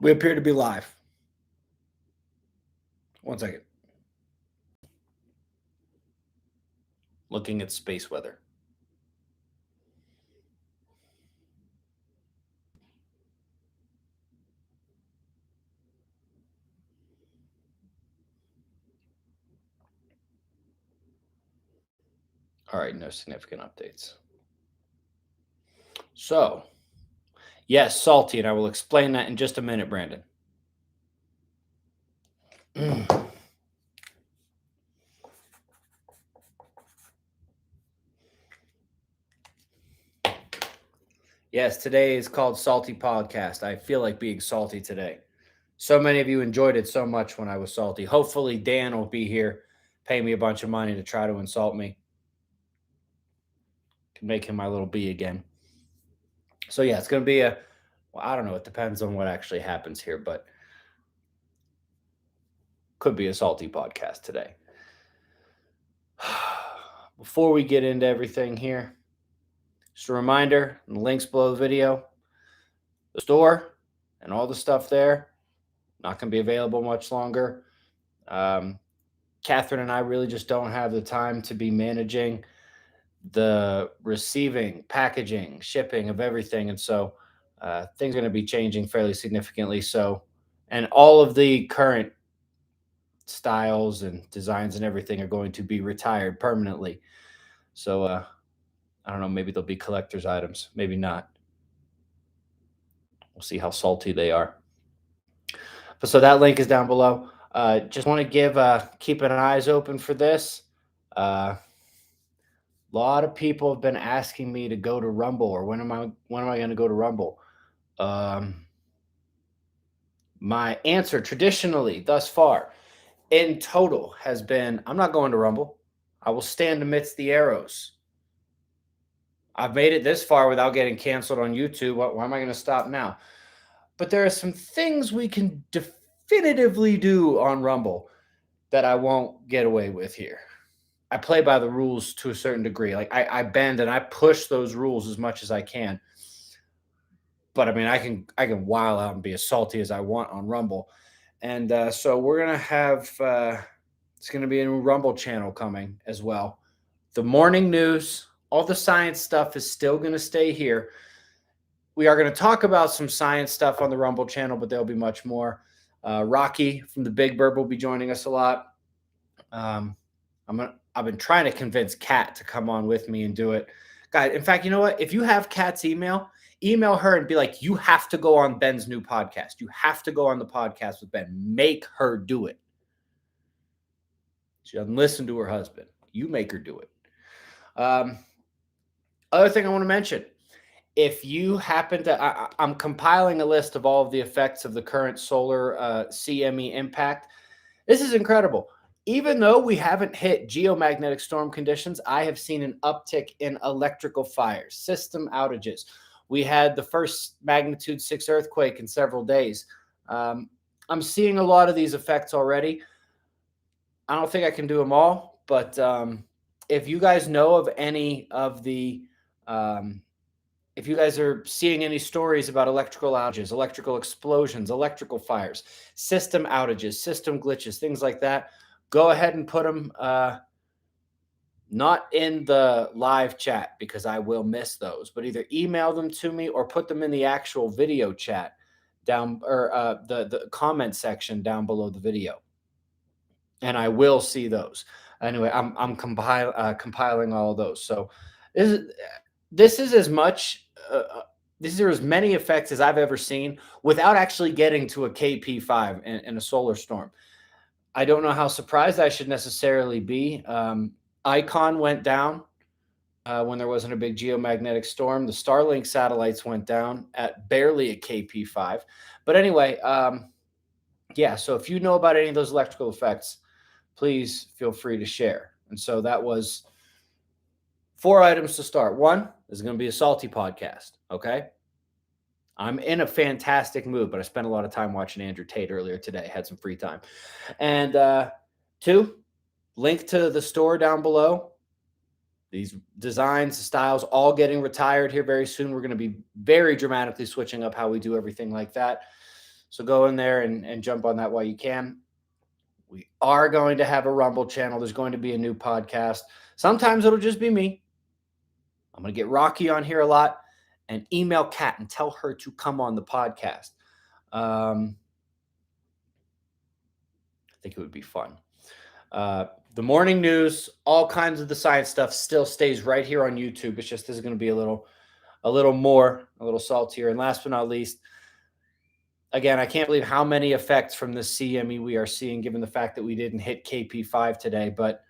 We appear to be live. One second. Looking at space weather. All right, no significant updates. So, yes, salty, and I will explain that in just a minute, Brandon. Yes, today is called Salty Podcast. I feel like being salty today. So many of you enjoyed it so much when I was salty. Hopefully, Dan will be here, pay me a bunch of money to try to insult me. Can make him my little bee again. So, yeah, it's going to be well, I don't know. It depends on what actually happens here, but could be a salty podcast today. Before we get into everything here, just a reminder, the links below the video, the store and all the stuff there, not going to be available much longer. Catherine and I really just don't have the time to be managing the receiving, packaging, shipping of everything. And so things are going to be changing fairly significantly. So, and all of the current styles and designs and everything are going to be retired permanently. So, I don't know, maybe they'll be collector's items, maybe not. We'll see how salty they are. But so that link is down below. Just want to keep an eyes open for this. A lot of people have been asking me to go to Rumble, or when am I going to go to Rumble? My answer traditionally thus far in total has been, I'm not going to Rumble. I will stand amidst the arrows. I've made it this far without getting canceled on YouTube. Why am I going to stop now? But there are some things we can definitively do on Rumble that I won't get away with here. I play by the rules to a certain degree. Like I bend and I push those rules as much as I can. But I mean, I can wild out and be as salty as I want on Rumble. And so we're going to have, it's going to be a new Rumble channel coming as well. The morning news, all the science stuff is still going to stay here. We are going to talk about some science stuff on the Rumble channel, but there'll be much more. Rocky from the Big Bird will be joining us a lot. I've been trying to convince Kat to come on with me and do it. Guys, in fact, you know what? If you have Kat's email her and be like, you have to go on Ben's new podcast. You have to go on the podcast with Ben. Make her do it. She doesn't listen to her husband. You make her do it. Other thing I want to mention, if you happen to, I'm compiling a list of all of the effects of the current solar CME impact. This is incredible. Even though we haven't hit geomagnetic storm conditions, I have seen an uptick in electrical fires, system outages. We had the first magnitude 6 earthquake in several days. I'm seeing a lot of these effects already. I don't think I can do them all, but if you guys know of any of the, if you guys are seeing any stories about electrical outages, electrical explosions, electrical fires, system outages, system glitches, things like that, go ahead and put them not in the live chat because I will miss those, but either email them to me or put them in the actual video chat down, or the comment section down below the video, and I will see those. Anyway, I'm compiling all of those. So this is as much. These are as many effects as I've ever seen without actually getting to a KP5 in a solar storm. I don't know how surprised I should necessarily be. Icon went down when there wasn't a big geomagnetic storm. The Starlink satellites went down at barely a KP5. But anyway, yeah, so if you know about any of those electrical effects, please feel free to share. And so that was 4 items to start. One is going to be a salty podcast, okay? I'm in a fantastic mood, but I spent a lot of time watching Andrew Tate earlier today. Had some free time. And 2, link to the store down below. These designs, styles, all getting retired here very soon. We're going to be very dramatically switching up how we do everything like that. So go in there and jump on that while you can. We are going to have a Rumble channel. There's going to be a new podcast. Sometimes it'll just be me. I'm going to get Rocky on here a lot, and email Kat and tell her to come on the podcast. I think it would be fun. The morning news, all kinds of the science stuff still stays right here on YouTube. It's just this is going to be a little saltier. And last but not least, again, I can't believe how many effects from the CME we are seeing, given the fact that we didn't hit KP5 today, but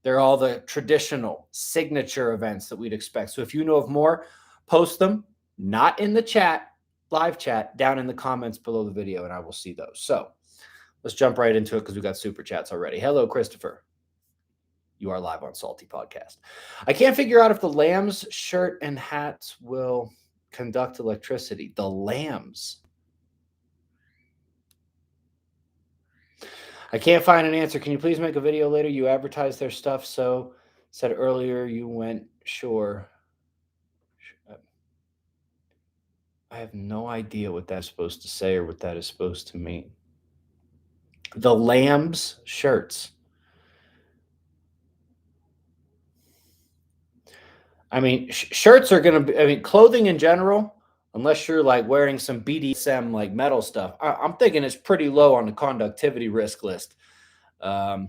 they're all the traditional signature events that we'd expect. So if you know of more, post them, not in the chat, live chat, down in the comments below the video, and I will see those. So let's jump right into it because we got super chats already. Hello, Christopher. You are live on Salty Podcast. I can't figure out if the Lambs shirt and hats will conduct electricity. The Lambs. I can't find an answer. Can you please make a video later? You advertise their stuff, so said earlier you went sure. I have no idea what that's supposed to say or what that is supposed to mean. The Lambs shirts. I mean, shirts are going to be, I mean, clothing in general, unless you're like wearing some BDSM like metal stuff, I'm thinking it's pretty low on the conductivity risk list. But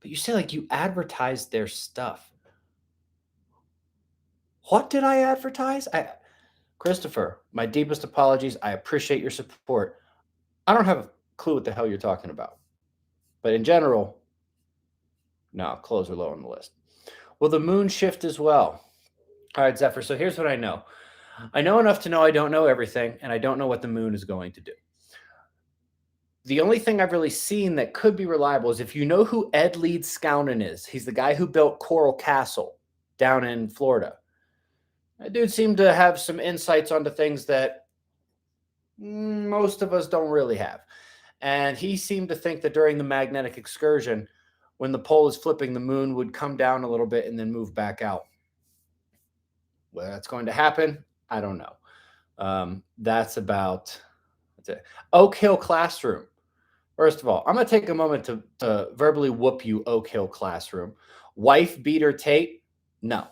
you say like you advertise their stuff. What did I advertise? Christopher, my deepest apologies. I appreciate your support. I don't have a clue what the hell you're talking about. But in general, no, clothes are low on the list. Will the moon shift as well? All right, Zephyr. So here's what I know. I know enough to know I don't know everything, and I don't know what the moon is going to do. The only thing I've really seen that could be reliable is if you know who Ed Leeds Skounen is. He's the guy who built Coral Castle down in Florida. That dude seemed to have some insights onto things that most of us don't really have. And he seemed to think that during the magnetic excursion, when the pole is flipping, the moon would come down a little bit and then move back out. Whether that's going to happen, I don't know. That's it. Oak Hill Classroom. First of all, I'm going to take a moment to verbally whoop you, Oak Hill Classroom. Wife beater Tate? No.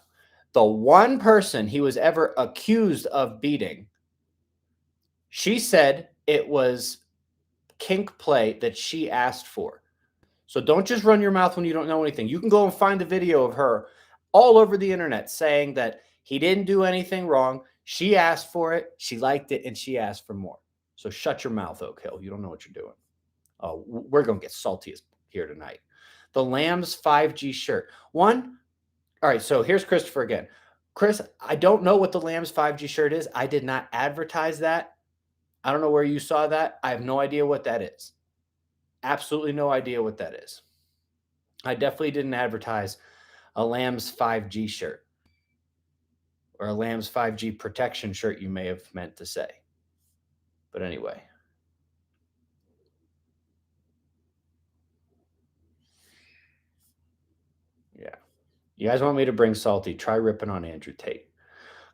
The one person he was ever accused of beating, she said it was kink play that she asked for. So don't just run your mouth when you don't know anything. You can go and find the video of her all over the internet saying that he didn't do anything wrong. She asked for it, she liked it, and she asked for more. So shut your mouth, Oak Hill. You don't know what you're doing. Oh, we're going to get salty here tonight. The Lambs 5G shirt. All right, so here's Christopher again. Chris, I don't know what the Lambs 5G shirt is. I did not advertise that. I don't know where you saw that. I have no idea what that is. Absolutely no idea what that is. I definitely didn't advertise a Lambs 5G shirt or a Lambs 5G protection shirt, you may have meant to say. But anyway. Yeah. You guys want me to bring salty? Try ripping on Andrew Tate.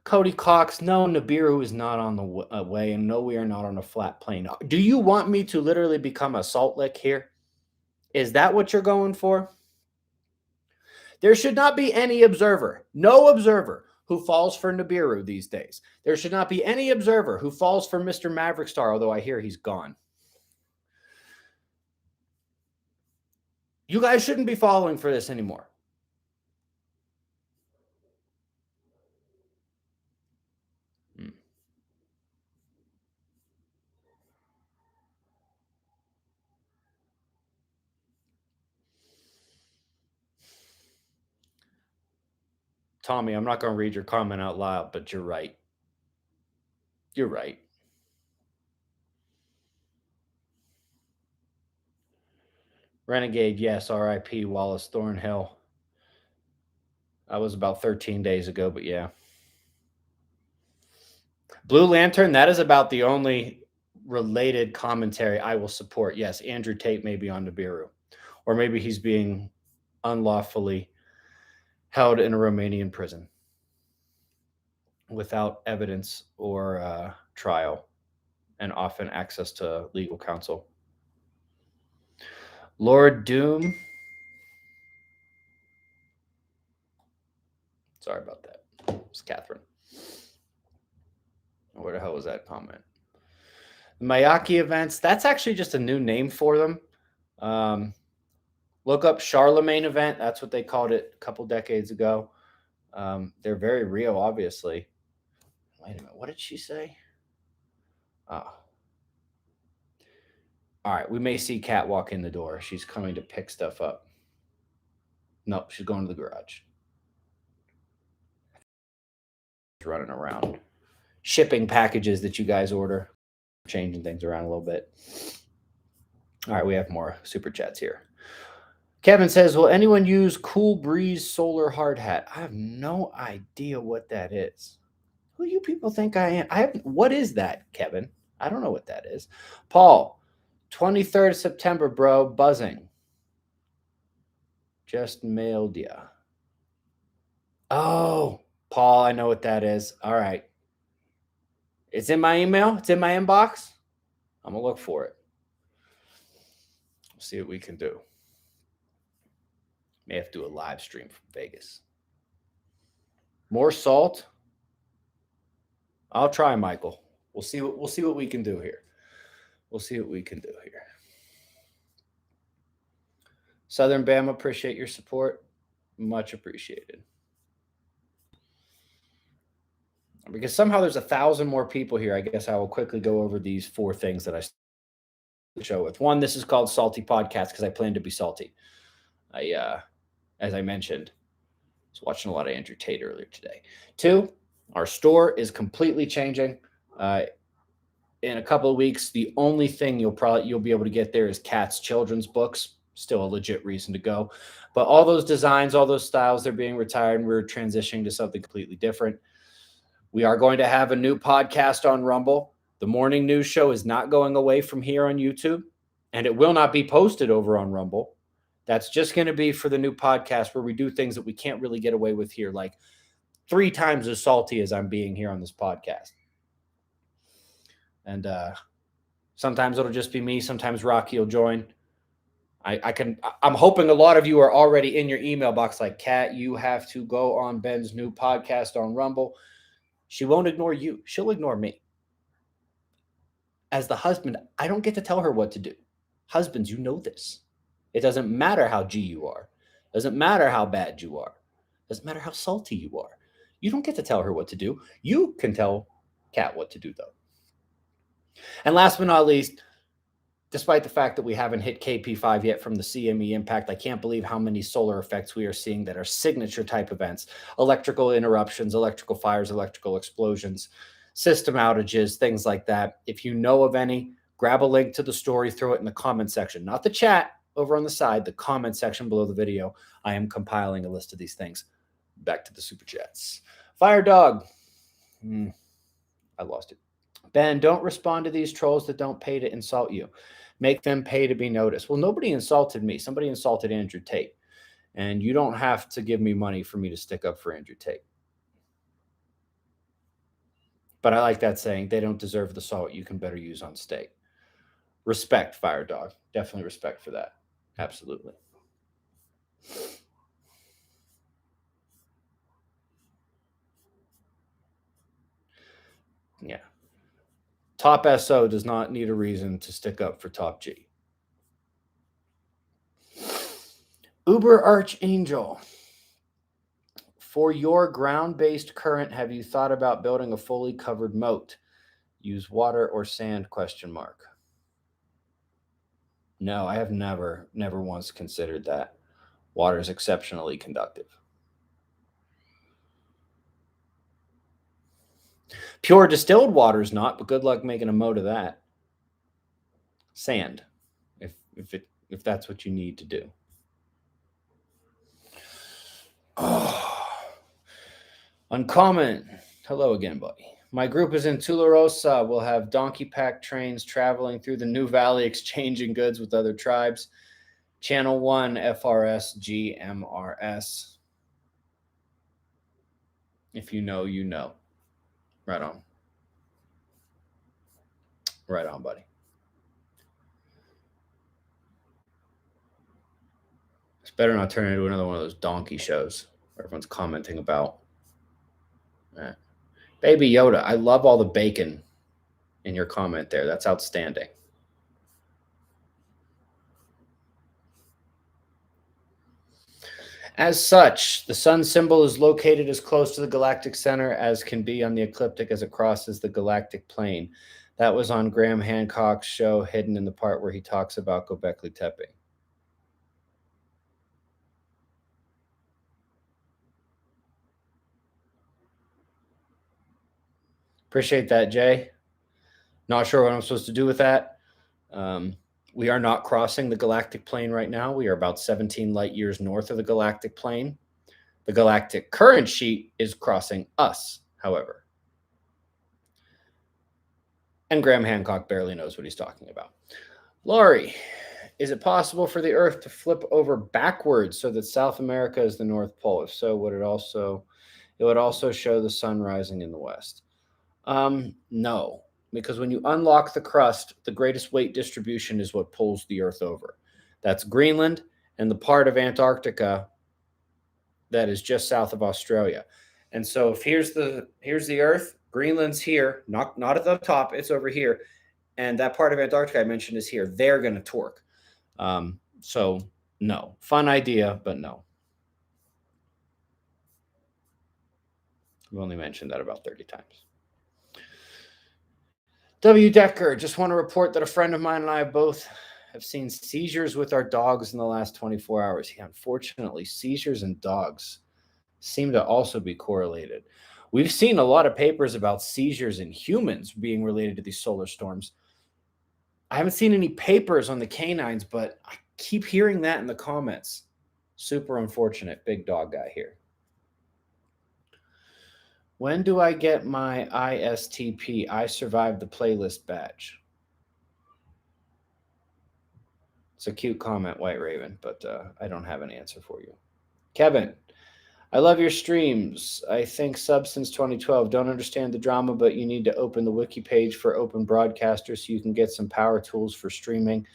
Cody Cox, no, Nibiru is not on the way, and no, we are not on a flat plane. Do you want me to literally become a salt lick here? Is that what you're going for? There should not be any observer, no observer, who falls for Nibiru these days. There should not be any observer who falls for Mr. Maverick Star, although I hear he's gone. You guys shouldn't be following for this anymore. Tommy, I'm not going to read your comment out loud, but you're right. You're right. Renegade, yes, RIP, Wallace Thornhill. That was about 13 days ago, but yeah. Blue Lantern, that is about the only related commentary I will support. Yes, Andrew Tate may be on Nibiru, or maybe he's being unlawfully held in a Romanian prison without evidence or trial. and often access to legal counsel. Lord Doom. Sorry about that. It's Catherine. Where the hell was that comment? The Mayaki events, that's actually just a new name for them. Look up Charlemagne event. That's what they called it a couple decades ago. They're very real, obviously. Wait a minute. What did she say? Oh. All right. We may see Kat walk in the door. She's coming to pick stuff up. No, she's going to the garage. She's running around. Shipping packages that you guys order. Changing things around a little bit. All right. We have more super chats here. Kevin says, will anyone use Cool Breeze Solar Hard Hat? I have no idea what that is. Who do you people think I am? What is that, Kevin? I don't know what that is. Paul, 23rd September, bro, buzzing. Just mailed ya. Oh, Paul, I know what that is. All right. It's in my email. It's in my inbox. I'm going to look for it. We'll see what we can do. May have to do a live stream from Vegas. More salt? I'll try, Michael. We'll see what we can do here. We'll see what we can do here. Southern Bama, appreciate your support. Much appreciated. Because somehow there's 1,000 more people here. I guess I will quickly go over these 4 things that I show with. 1, this is called Salty Podcast because I plan to be salty. As I mentioned, I was watching a lot of Andrew Tate earlier today. 2, our store is completely changing. In a couple of weeks, the only thing you'll be able to get there is Kat's children's books. Still a legit reason to go. But all those designs, all those styles, they're being retired, and we're transitioning to something completely different. We are going to have a new podcast on Rumble. The morning news show is not going away from here on YouTube, and it will not be posted over on Rumble. That's just going to be for the new podcast where we do things that we can't really get away with here, like 3 times as salty as I'm being here on this podcast. And sometimes it'll just be me. Sometimes Rocky will join. I'm hoping a lot of you are already in your email box like, Kat, you have to go on Ben's new podcast on Rumble. She won't ignore you. She'll ignore me. As the husband, I don't get to tell her what to do. Husbands, you know this. It doesn't matter how G you are. It doesn't matter how bad you are. It doesn't matter how salty you are. You don't get to tell her what to do. You can tell Kat what to do, though. And last but not least, despite the fact that we haven't hit KP5 yet from the CME impact, I can't believe how many solar effects we are seeing that are signature type events, electrical interruptions, electrical fires, electrical explosions, system outages, things like that. If you know of any, grab a link to the story, throw it in the comment section, not the chat over on the side, the comment section below the video. I am compiling a list of these things. Back to the super chats. Fire Dog. I lost it. Ben, don't respond to these trolls that don't pay to insult you. Make them pay to be noticed. Well, nobody insulted me. Somebody insulted Andrew Tate. And you don't have to give me money for me to stick up for Andrew Tate. But I like that saying, they don't deserve the salt you can better use on steak. Respect, Fire Dog. Definitely respect for that. Absolutely. Yeah. Top SO does not need a reason to stick up for Top G. Uber Archangel. For your ground-based current, have you thought about building a fully covered moat? Use water or sand, ? No, I have never once considered that. Water is exceptionally conductive. Pure distilled water is not, but good luck making a moat of that. Sand, if that's what you need to do. Oh. Uncommon. Hello again, buddy. My group is in Tularosa. We'll have donkey pack trains traveling through the New Valley, exchanging goods with other tribes. Channel 1, FRS, GMRS. If you know, you know. Right on. Right on, buddy. It's better not turn into another one of those donkey shows where everyone's commenting about. Baby Yoda, I love all the bacon in your comment there. That's outstanding. As such, the sun symbol is located as close to the galactic center as can be on the ecliptic as it crosses the galactic plane. That was on Graham Hancock's show, hidden in the part where he talks about Göbekli Tepe. Appreciate that, Jay. Not sure what I'm supposed to do with that. We are not crossing the galactic plane right now. We are about 17 light years north of the galactic plane. The galactic current sheet is crossing us, however. And Graham Hancock barely knows what he's talking about. Laurie, is it possible for the Earth to flip over backwards so that South America is the North Pole? If so, would it would also show the sun rising in the west? No, because when you unlock the crust, the greatest weight distribution is what pulls the Earth over. That's Greenland and the part of Antarctica that is just south of Australia. And so if here's the Earth, Greenland's here, not at the top, it's over here, and that part of Antarctica I mentioned is here. They're going to torque. So no, fun idea, but no. I've only mentioned that about 30 times. W. Decker, just want to report that a friend of mine and I both have seen seizures with our dogs in the last 24 hours. Yeah, unfortunately, seizures and dogs seem to also be correlated. We've seen a lot of papers about seizures in humans being related to these solar storms. I haven't seen any papers on the canines, but I keep hearing that in the comments. Super unfortunate. Big dog guy here. When do I get my ISTP? I survived the playlist badge. It's a cute comment, White Raven, but I don't have an answer for you. Kevin, I love your streams. I think Substance 2012. Don't understand the drama, but you need to open the wiki page for Open Broadcaster so you can get some power tools for streaming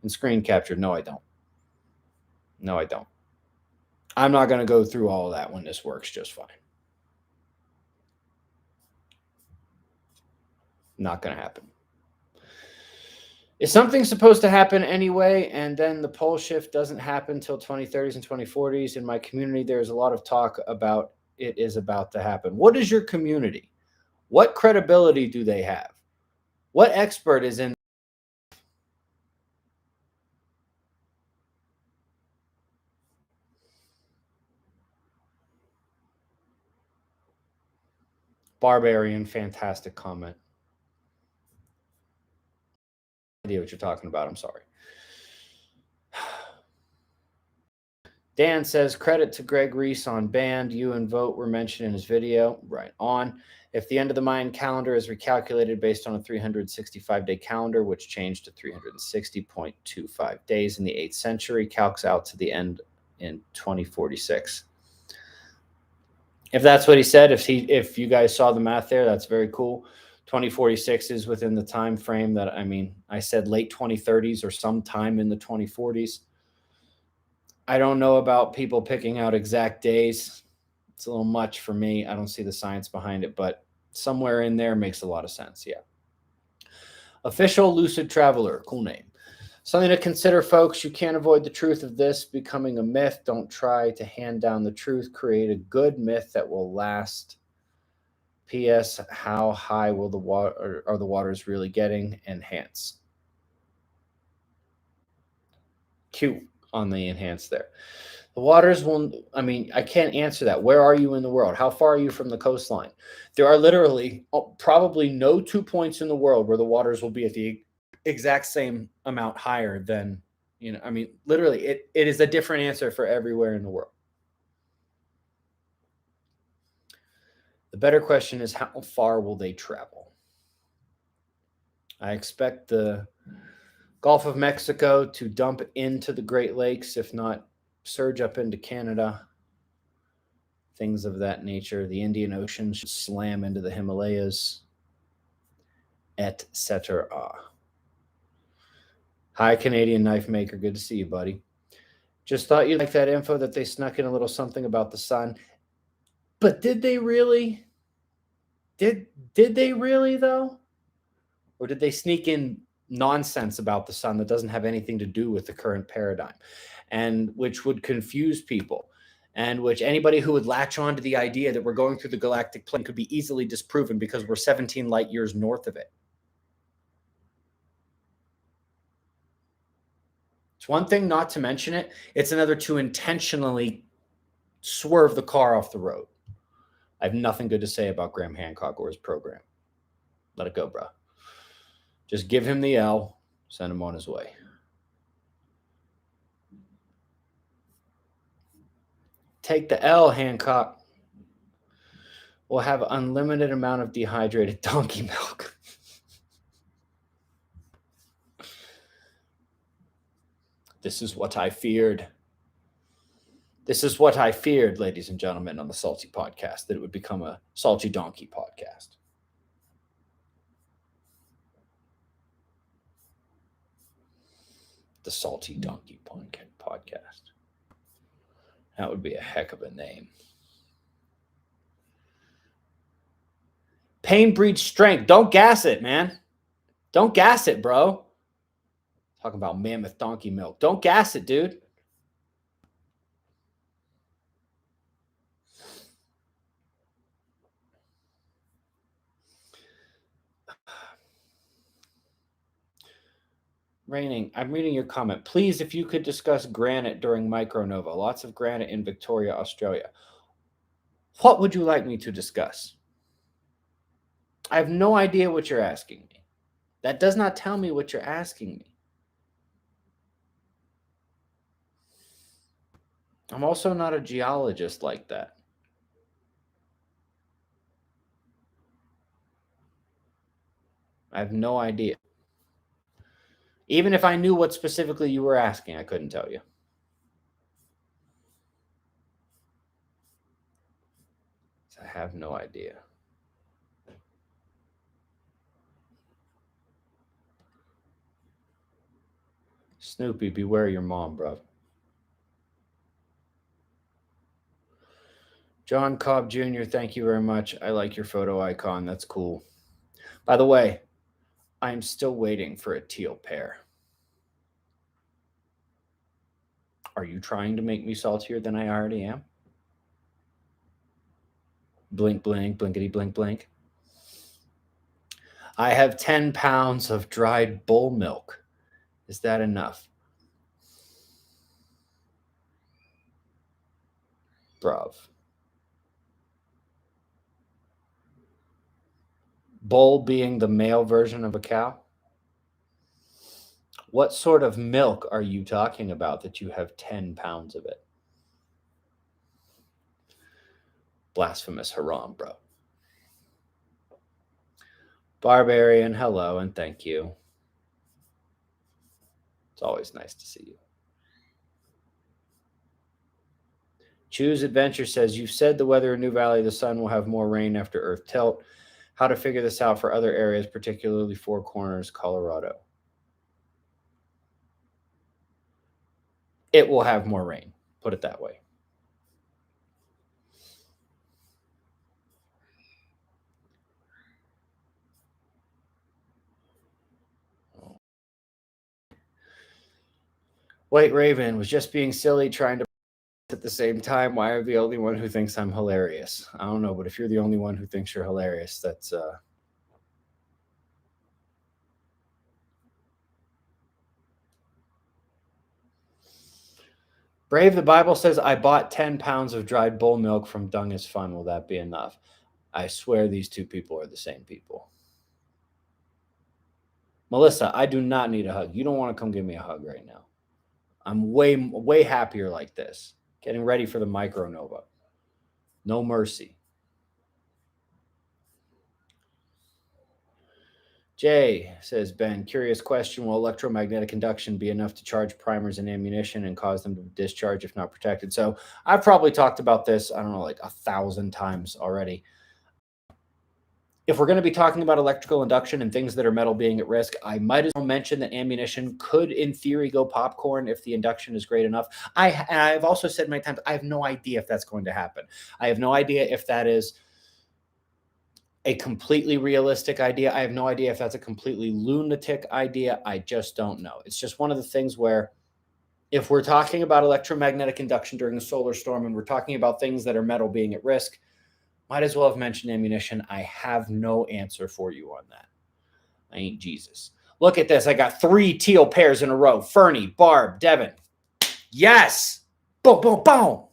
and screen capture. No, I don't. No, I don't. I'm not going to go through all of that when this works just fine. Not going to happen. Is something supposed to happen anyway, and then the pole shift doesn't happen until 2030s and 2040s? In my community, there's a lot of talk about it is about to happen. What is your community? What credibility do they have? What expert is in? Barbarian, fantastic comment. Idea what you're talking about. I'm sorry. Dan says, credit to Greg Reese on band. You and Vote were mentioned in his video. Right on. If the end of the Mayan calendar is recalculated based on a 365-day calendar, which changed to 360.25 days in the 8th century, calcs out to the end in 2046. If that's what he said, if you guys saw the math there, that's very cool. 2046 is within the time frame that, I said late 2030s or sometime in the 2040s. I don't know about people picking out exact days. It's a little much for me. I don't see the science behind it, but somewhere in there makes a lot of sense. Yeah. Official Lucid Traveler, cool name. Something to consider, folks. You can't avoid the truth of this becoming a myth. Don't try to hand down the truth. Create a good myth that will last. P.S. How high will the water are the waters really getting? Enhance. Cute on the enhance there. The waters will, I can't answer that. Where are you in the world? How far are you from the coastline? There are literally probably no 2 points in the world where the waters will be at the exact same amount higher than, literally it is a different answer for everywhere in the world. The better question is, how far will they travel? I expect the Gulf of Mexico to dump into the Great Lakes, if not surge up into Canada, things of that nature. The Indian Ocean should slam into the Himalayas. etc. Hi, Canadian Knife Maker. Good to see you, buddy. Just thought you'd like that info that they snuck in a little something about the sun. But did they really? Did they really though? Or did they sneak in nonsense about the sun that doesn't have anything to do with the current paradigm, and which would confuse people, and which anybody who would latch on to the idea that we're going through the galactic plane could be easily disproven because we're 17 light years north of it. It's one thing not to mention it. It's another to intentionally swerve the car off the road. I have nothing good to say about Graham Hancock or his program. Let it go, bro. Just give him the L, send him on his way. Take the L, Hancock. We'll have unlimited amount of dehydrated donkey milk. This is what I feared. This is what I feared, ladies and gentlemen, on the Salty Podcast, that it would become a Salty Donkey podcast. The Salty Donkey podcast. That would be a heck of a name. Pain breeds strength. Don't gas it, man. Don't gas it, bro. Talking about mammoth donkey milk. Don't gas it, dude. Raining, I'm reading your comment. Please, if you could discuss granite during Micronova. Lots of granite in Victoria, Australia. What would you like me to discuss? I have no idea what you're asking me. That does not tell me what you're asking me. I'm also not a geologist like that. I have no idea. Even if I knew what specifically you were asking, I couldn't tell you. I have no idea. Snoopy, beware your mom, bro. John Cobb Jr., thank you very much. I like your photo icon. That's cool. By the way, I'm still waiting for a teal pair. Are you trying to make me saltier than I already am? Blink, blink, blinkety, blink, blink. I have 10 pounds of dried bull milk. Is that enough? Bruv. Bull being the male version of a cow? What sort of milk are you talking about that you have 10 pounds of it? Blasphemous haram, bro. Barbarian, hello and thank you. It's always nice to see you. Choose Adventure says, you've said the weather in New Valley, the sun will have more rain after Earth tilt. How to figure this out for other areas, particularly Four Corners, Colorado? It will have more rain, put it that way. White Raven was just being silly, trying to at the same time. Why are you the only one who thinks I'm hilarious? I don't know, but if you're the only one who thinks you're hilarious, that's Brave, the Bible says, I bought 10 pounds of dried bull milk from Dung is Fun. Will that be enough? I swear these two people are the same people. Melissa, I do not need a hug. You don't want to come give me a hug right now. I'm way happier like this. Getting ready for the Micronova. No mercy. Jay, says Ben, curious question. Will electromagnetic induction be enough to charge primers and ammunition and cause them to discharge if not protected? So I've probably talked about this, I don't know, like 1,000 times already. if we're going to be talking about electrical induction and things that are metal being at risk, I might as well mention that ammunition could, in theory, go popcorn if the induction is great enough. I've also said many times, I have no idea if that's going to happen. I have no idea if that is a completely realistic idea. I have no idea if that's a completely lunatic idea. I just don't know. It's just one of the things where if we're talking about electromagnetic induction during a solar storm and we're talking about things that are metal being at risk, might as well have mentioned ammunition. I have no answer for you on that. I ain't Jesus. Look at this. I got 3 teal pairs in a row. Fernie, Barb, Devin. Yes. Boom, boom, boom.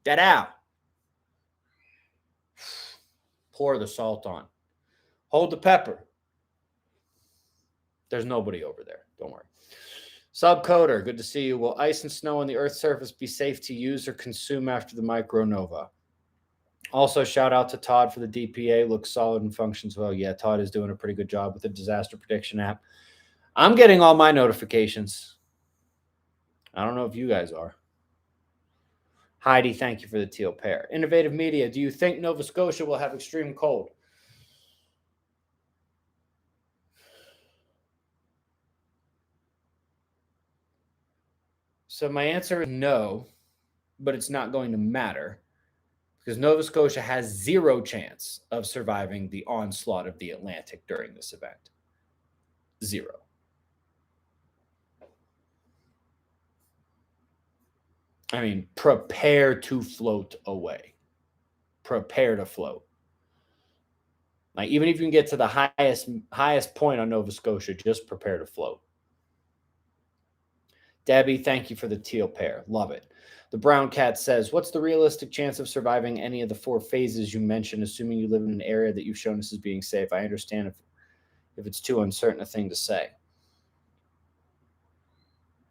That out. Pour the salt on. Hold the pepper. There's nobody over there. Don't worry. Subcoder, good to see you. Will ice and snow on the Earth's surface be safe to use or consume after the micronova? Also, shout out to Todd for the DPA. Looks solid and functions well. Yeah, Todd is doing a pretty good job with the disaster prediction app. I'm getting all my notifications. I don't know if you guys are. Heidi, thank you for the teal pair. Innovative Media, do you think Nova Scotia will have extreme cold? So my answer is no, but it's not going to matter because Nova Scotia has 0 chance of surviving the onslaught of the Atlantic during this event. 0. I mean, prepare to float away. Prepare to float. Like, even if you can get to the highest point on Nova Scotia, just prepare to float. Debbie, thank you for the teal pair. Love it. The Brown Cat says, what's the realistic chance of surviving any of the 4 phases you mentioned, assuming you live in an area that you've shown us as being safe? I understand if it's too uncertain a thing to say.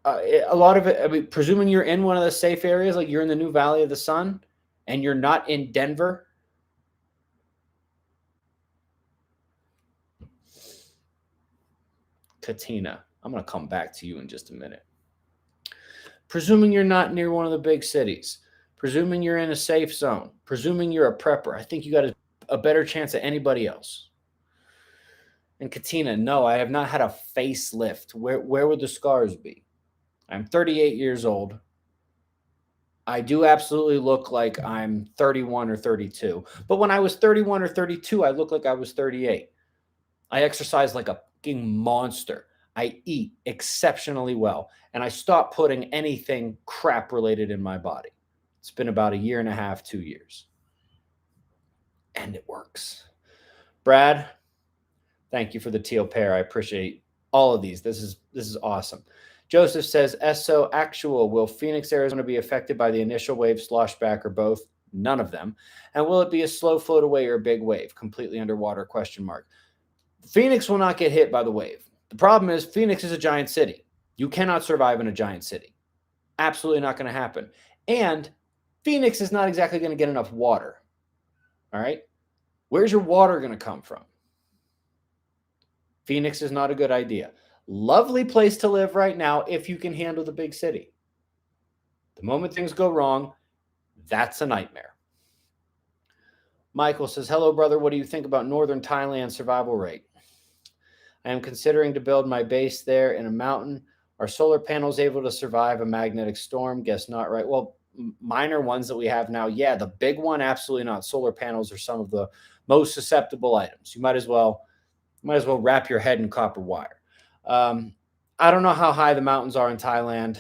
A lot of it, I mean, presuming you're in one of the safe areas, like you're in the New Valley of the Sun, and you're not in Denver. Katina, I'm going to come back to you in just a minute. Presuming you're not near one of the big cities, presuming you're in a safe zone, presuming you're a prepper, I think you got a better chance than anybody else. And Katina, no, I have not had a facelift. Where would the scars be? I'm 38 years old. I do absolutely look like I'm 31 or 32. But when I was 31 or 32, I looked like I was 38. I exercise like a fucking monster. I eat exceptionally well. And I stopped putting anything crap related in my body. It's been about 1.5 years, 2 years. And it works. Brad, thank you for the teal pair. I appreciate all of these. This is awesome. Joseph says, SO actual, will Phoenix, Arizona be affected by the initial wave, sloshback, or both? None of them. And will it be a slow float away or a big wave? Completely underwater, question mark. Phoenix will not get hit by the wave. The problem is Phoenix is a giant city. You cannot survive in a giant city. Absolutely not going to happen. And Phoenix is not exactly going to get enough water. All right? Where's your water going to come from? Phoenix is not a good idea. Lovely place to live right now if you can handle the big city. The moment things go wrong, that's a nightmare. Michael says, hello, brother. What do you think about northern Thailand survival rate? I am considering to build my base there in a mountain. Are solar panels able to survive a magnetic storm? Guess not, right? Well, minor ones that we have now, yeah. The big one, absolutely not. Solar panels are some of the most susceptible items. You might as well wrap your head in copper wire. I don't know how high the mountains are in Thailand.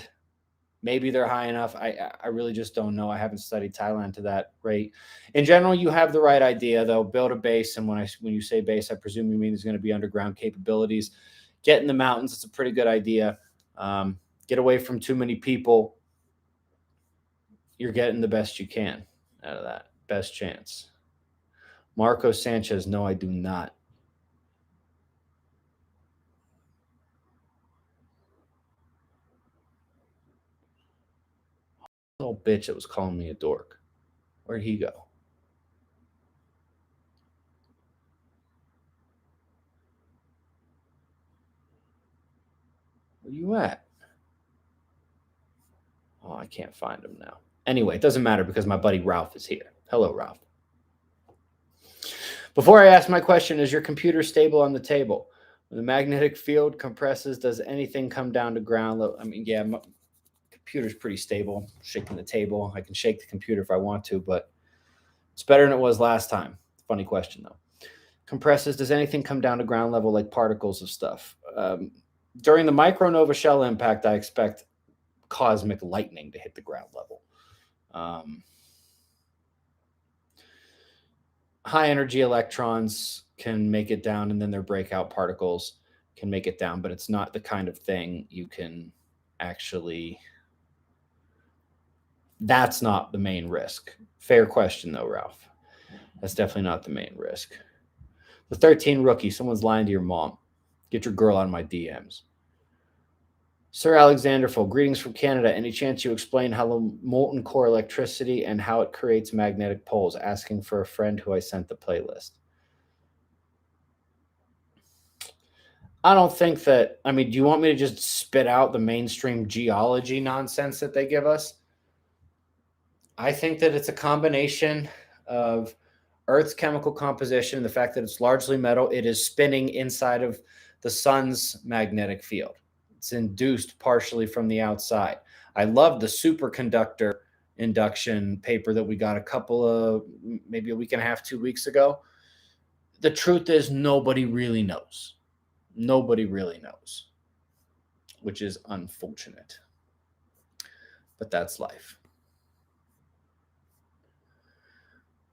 Maybe they're high enough. I really just don't know. I haven't studied Thailand to that rate. In general, you have the right idea, though. Build a base, and when you say base, I presume you mean there's going to be underground capabilities. Get in the mountains. It's a pretty good idea. Get away from too many people. You're getting the best you can out of that. Best chance. Marco Sanchez, no, I do not. Little bitch that was calling me a dork. Where'd he go? Where you at? Oh, I can't find him now. Anyway, it doesn't matter because my buddy Ralph is here. Hello, Ralph. Before I ask my question, is your computer stable on the table? When the magnetic field compresses, does anything come down to ground level? I mean, yeah, my computer's pretty stable. Shaking the table. I can shake the computer if I want to, but it's better than it was last time. Funny question, though. Compresses, does anything come down to ground level like particles of stuff? During the micronova shell impact, I expect cosmic lightning to hit the ground level. High energy electrons can make it down, and then their breakout particles can make it down, but it's not the kind of thing you can actually. That's not the main risk. Fair question, though, Ralph. That's definitely not the main risk. The 13 rookie, someone's lying to your mom. Get your girl out of my DMs. Sir Alexander Full, greetings from Canada. Any chance you explain how the molten core electricity and how it creates magnetic poles? Asking for a friend who I sent the playlist. I don't think that, I mean, do you want me to just spit out the mainstream geology nonsense that they give us? I think that it's a combination of Earth's chemical composition, the fact that it's largely metal, it is spinning inside of the sun's magnetic field. It's induced partially from the outside. I love the superconductor induction paper that we got a couple of, maybe a week and a half, 2 weeks ago. The truth is, nobody really knows. Nobody really knows, which is unfortunate. But that's life.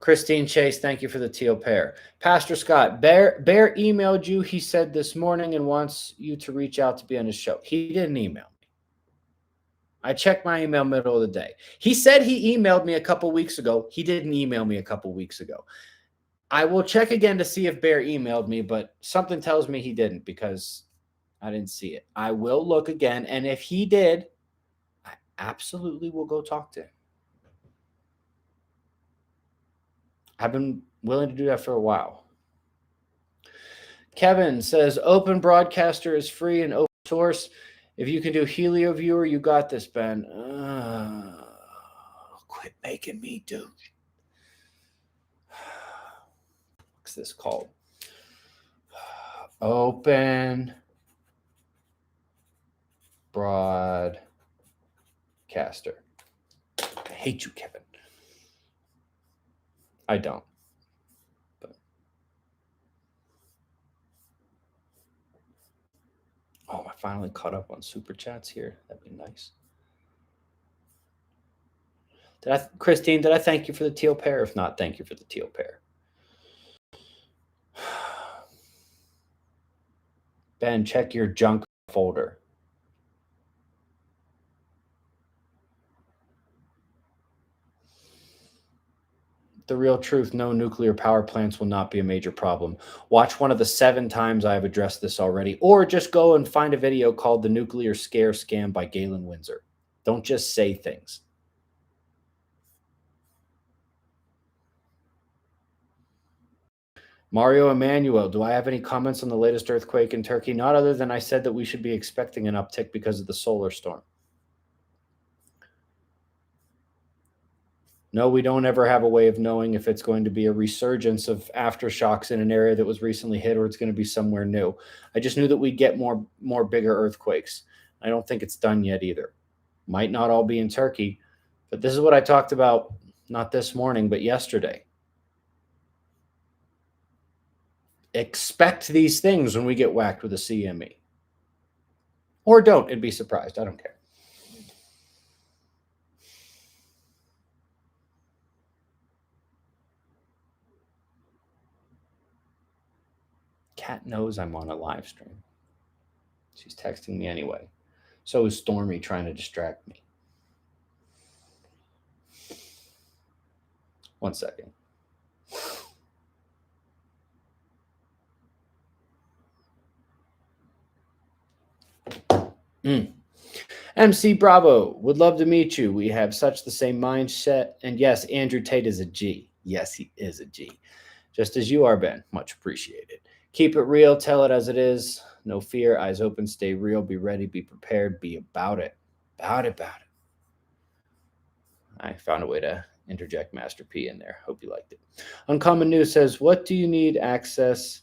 Christine Chase, thank you for the teal pair. Pastor Scott, Bear emailed you, he said this morning, and wants you to reach out to be on his show. He didn't email me. I checked my email middle of the day. He said he emailed me a couple weeks ago. He didn't email me a couple weeks ago. I will check again to see if Bear emailed me, but something tells me he didn't because I didn't see it. I will look again, and if he did, I absolutely will go talk to him. I've been willing to do that for a while. Kevin says, open broadcaster is free and open source. If you can do Helio Viewer, you got this, Ben. Quit making me do. What's this called? Open broadcaster. I hate you, Kevin. I don't. But. Oh, I finally caught up on super chats here. That'd be nice. Christine, did I thank you for the teal pair? If not, thank you for the teal pair. Ben, check your junk folder. The real truth, no nuclear power plants will not be a major problem. Watch one of the 7 times I've addressed this already, or just go and find a video called The Nuclear Scare Scam by Galen Windsor. Don't just say things. Mario Emanuel, do I have any comments on the latest earthquake in Turkey? Not other than I said that we should be expecting an uptick because of the solar storm. No, we don't ever have a way of knowing if it's going to be a resurgence of aftershocks in an area that was recently hit or it's going to be somewhere new. I just knew that we'd get more bigger earthquakes. I don't think it's done yet either. Might not all be in Turkey, but this is what I talked about, not this morning, but yesterday. Expect these things when we get whacked with a CME. Or don't and be surprised. I don't care. Kat knows I'm on a live stream. She's texting me anyway. So is Stormy trying to distract me. One second. MC Bravo, would love to meet you. We have such the same mindset. And yes, Andrew Tate is a G. Yes, he is a G. Just as you are, Ben. Much appreciated. Keep it real. Tell it as it is. No fear. Eyes open. Stay real. Be ready. Be prepared. Be about it. About it. I found a way to interject Master P in there. Hope you liked it. Uncommon News says, "What do you need access?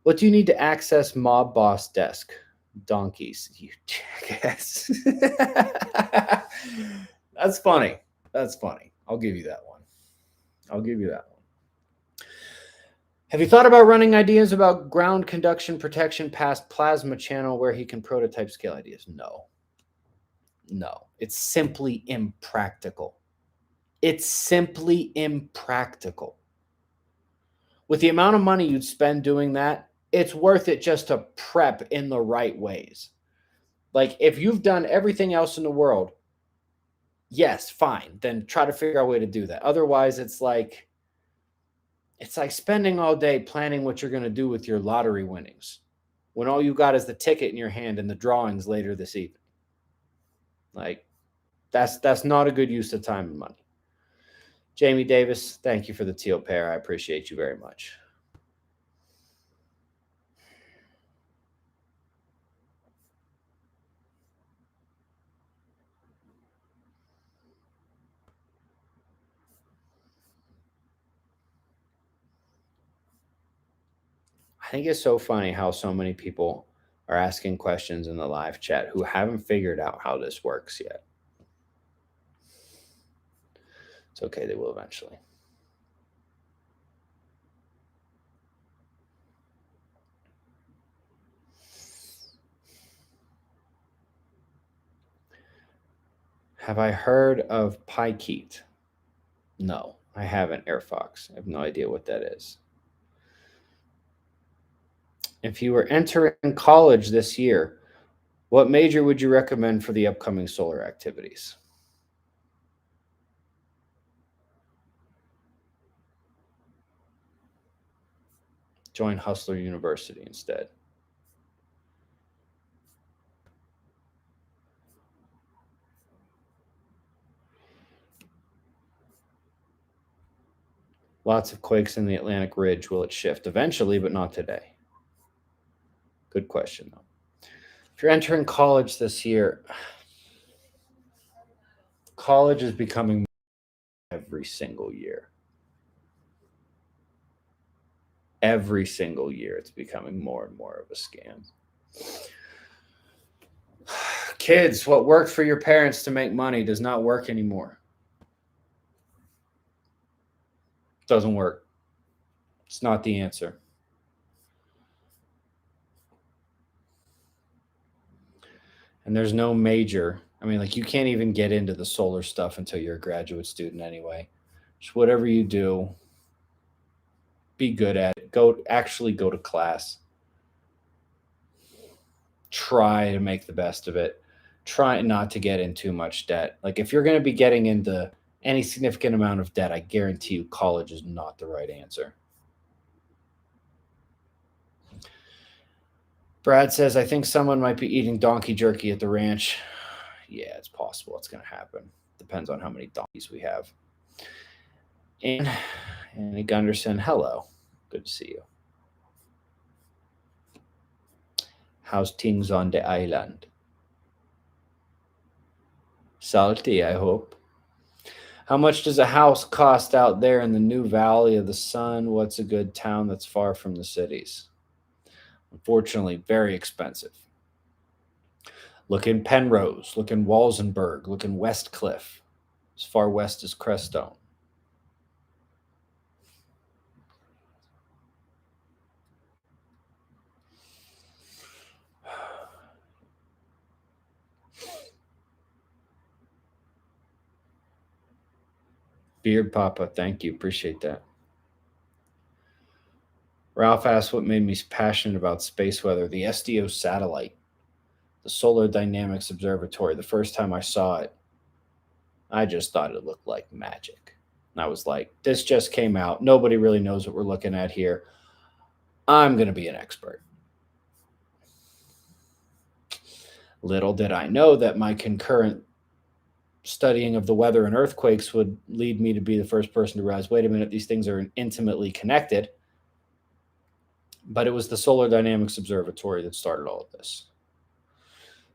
What do you need to access mob boss desk? Donkeys, you jackass." That's funny. That's funny. I'll give you that one. I'll give you that one. Have you thought about running ideas about ground conduction protection past plasma channel where he can prototype scale ideas? No. No. It's simply impractical. It's simply impractical. With the amount of money you'd spend doing that, it's worth it just to prep in the right ways. Like, if you've done everything else in the world, yes, fine. Then try to figure out a way to do that. Otherwise, it's like spending all day planning what you're going to do with your lottery winnings when all you got is the ticket in your hand and the drawings later this evening. Like, that's not a good use of time and money. Jamie Davis, thank you for the teal pair. I appreciate you very much. I think it's so funny how so many people are asking questions in the live chat who haven't figured out how this works yet. It's okay, they will eventually. Have I heard of Pykeet? No, I haven't, Airfox. I have no idea what that is. If you were entering college this year, what major would you recommend for the upcoming solar activities? Join Hustler University instead. Lots of quakes in the Atlantic Ridge. Will it shift? Eventually, but not today. Good question, though. If you're entering college this year, college is becoming every single year. Every single year, it's becoming more and more of a scam. Kids, what worked for your parents to make money does not work anymore. Doesn't work. It's not the answer. And there's no major. I mean, like, you can't even get into the solar stuff until you're a graduate student anyway. Just whatever you do, be good at it. Go to class. Try to make the best of it. Try not to get in too much debt. Like, if you're going to be getting into any significant amount of debt, I guarantee you college is not the right answer. Brad says, I think someone might be eating donkey jerky at the ranch. Yeah, it's possible it's going to happen. Depends on how many donkeys we have. And Annie Gunderson, hello. Good to see you. How's things on the island? Salty, I hope. How much does a house cost out there in the new Valley of the Sun? What's a good town that's far from the cities? Unfortunately, very expensive. Look in Penrose, look in Walsenburg, look in Westcliff, as far west as Crestone. Beard Papa, thank you. Appreciate that. Ralph asked what made me passionate about space weather. The SDO satellite, the Solar Dynamics Observatory. The first time I saw it, I just thought it looked like magic. And I was like, this just came out. Nobody really knows what we're looking at here. I'm going to be an expert. Little did I know that my concurrent studying of the weather and earthquakes would lead me to be the first person to realize, wait a minute, these things are intimately connected. But it was the Solar Dynamics Observatory that started all of this.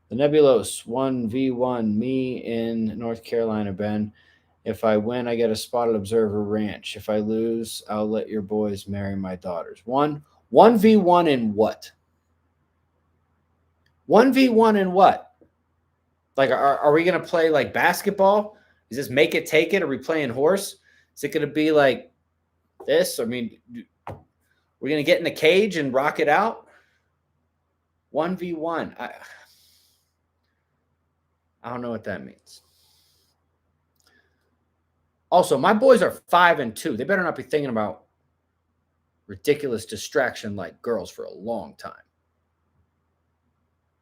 The Nebulos 1v1, me in North Carolina, Ben. If I win, I get a spotted observer ranch. If I lose, I'll let your boys marry my daughters. 1v1 in what? 1v1 in what? Like, are we going to play like basketball? Is this make it, take it? Are we playing horse? Is it going to be like this? I mean, we're going to get in a cage and rock it out? 1v1. I don't know what that means. Also, my boys are 5 and 2. They better not be thinking about ridiculous distraction like girls for a long time.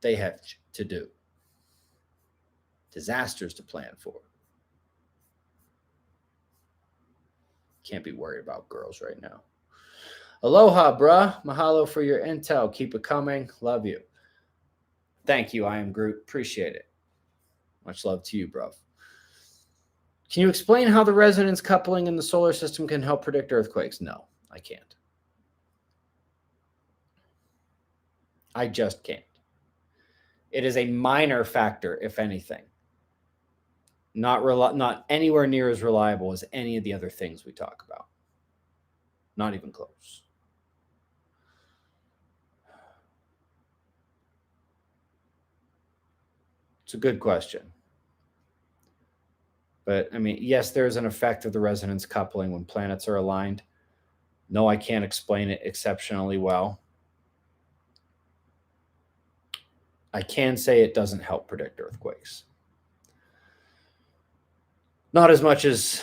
They have to do. Disasters to plan for. Can't be worried about girls right now. Aloha, bruh. Mahalo for your intel. Keep it coming. Love you. Thank you, I am Groot. Appreciate it. Much love to you, bro. Can you explain how the resonance coupling in the solar system can help predict earthquakes? No, I can't. I just can't. It is a minor factor, if anything. Not anywhere near as reliable as any of the other things we talk about. Not even close. It's a good question. But, I mean, yes, there's an effect of the resonance coupling when planets are aligned. No, I can't explain it exceptionally well. I can say it doesn't help predict earthquakes. Not as much as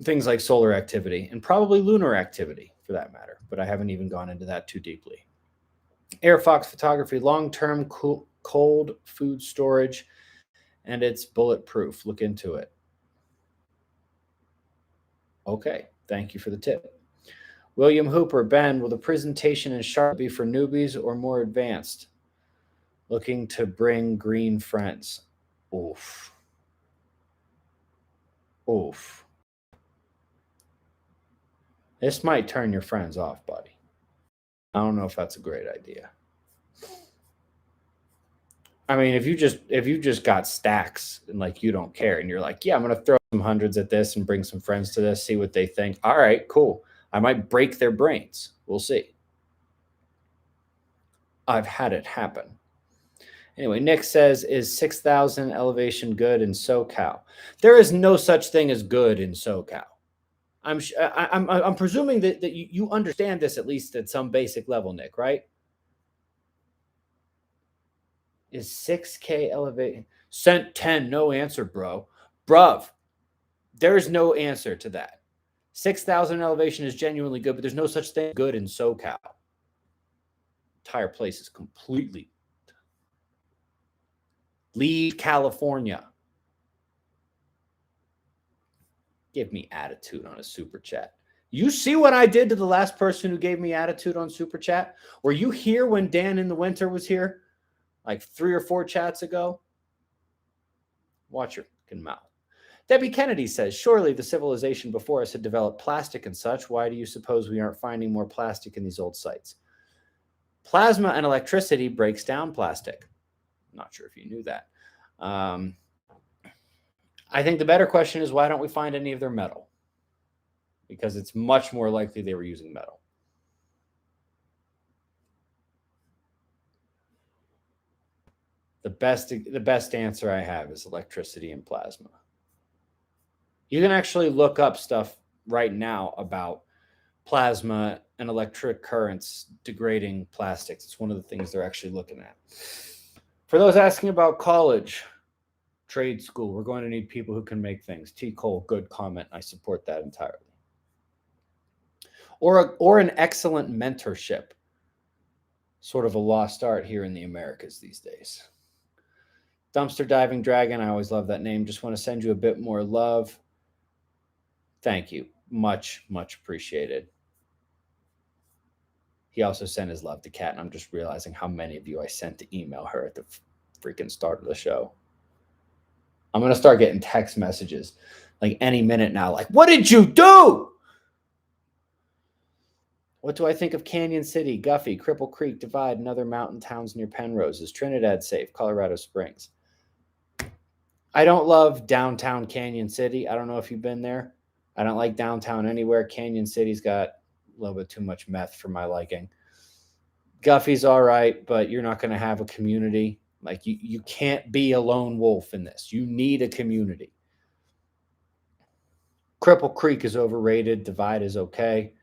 things like solar activity and probably lunar activity for that matter, but I haven't even gone into that too deeply. Air Fox Photography, long-term cold food storage, and it's bulletproof. Look into it. Okay, thank you for the tip. William Hooper, Ben, will the presentation in Sharp be for newbies or more advanced? Looking to bring green friends. Oof. Oof. This might turn your friends off, buddy. I don't know if that's a great idea. I mean, if you just got stacks and like you don't care and you're like, yeah, I'm gonna throw some hundreds at this and bring some friends to this, see what they think. All right, cool. I might break their brains. We'll see. I've had it happen. Anyway, Nick says, is 6,000 elevation good in SoCal? There is no such thing as good in SoCal. I'm presuming that you understand this at least at some basic level, Nick, right? Is 6K elevation? Cent 10, no answer, bro. Bruv, there's no answer to that. 6,000 elevation is genuinely good, but there's no such thing good in SoCal. Entire place is completely. Leave California. Give me attitude on a super chat. You see what I did to the last person who gave me attitude on super chat? Were you here when Dan in the winter was here? Like 3 or 4 chats ago? Watch your fucking mouth. Debbie Kennedy says, surely the civilization before us had developed plastic and such. Why do you suppose we aren't finding more plastic in these old sites? Plasma and electricity breaks down plastic. I'm not sure if you knew that. I think the better question is, why don't we find any of their metal? Because it's much more likely they were using metal. The best answer I have is electricity and plasma. You can actually look up stuff right now about plasma and electric currents degrading plastics. It's one of the things they're actually looking at. For those asking about college, trade school, we're going to need people who can make things. T. Cole, good comment. I support that entirely. Or an excellent mentorship. Sort of a lost art here in the Americas these days. Dumpster Diving Dragon, I always love that name. Just want to send you a bit more love. Thank you. Much, much appreciated. He also sent his love to Kat, and I'm just realizing how many of you I sent to email her at the freaking start of the show. I'm going to start getting text messages like any minute now. Like, what did you do? What do I think of Canyon City, Guffey, Cripple Creek, Divide, and other mountain towns near Penrose? Is Trinidad safe? Colorado Springs. I don't love downtown Canyon City. I don't know if you've been there. I don't like downtown anywhere. Canyon City's got a little bit too much meth for my liking. Guffey's all right, but you're not going to have a community. Like you can't be a lone wolf in this. You need a community. Cripple Creek is overrated. Divide is okay.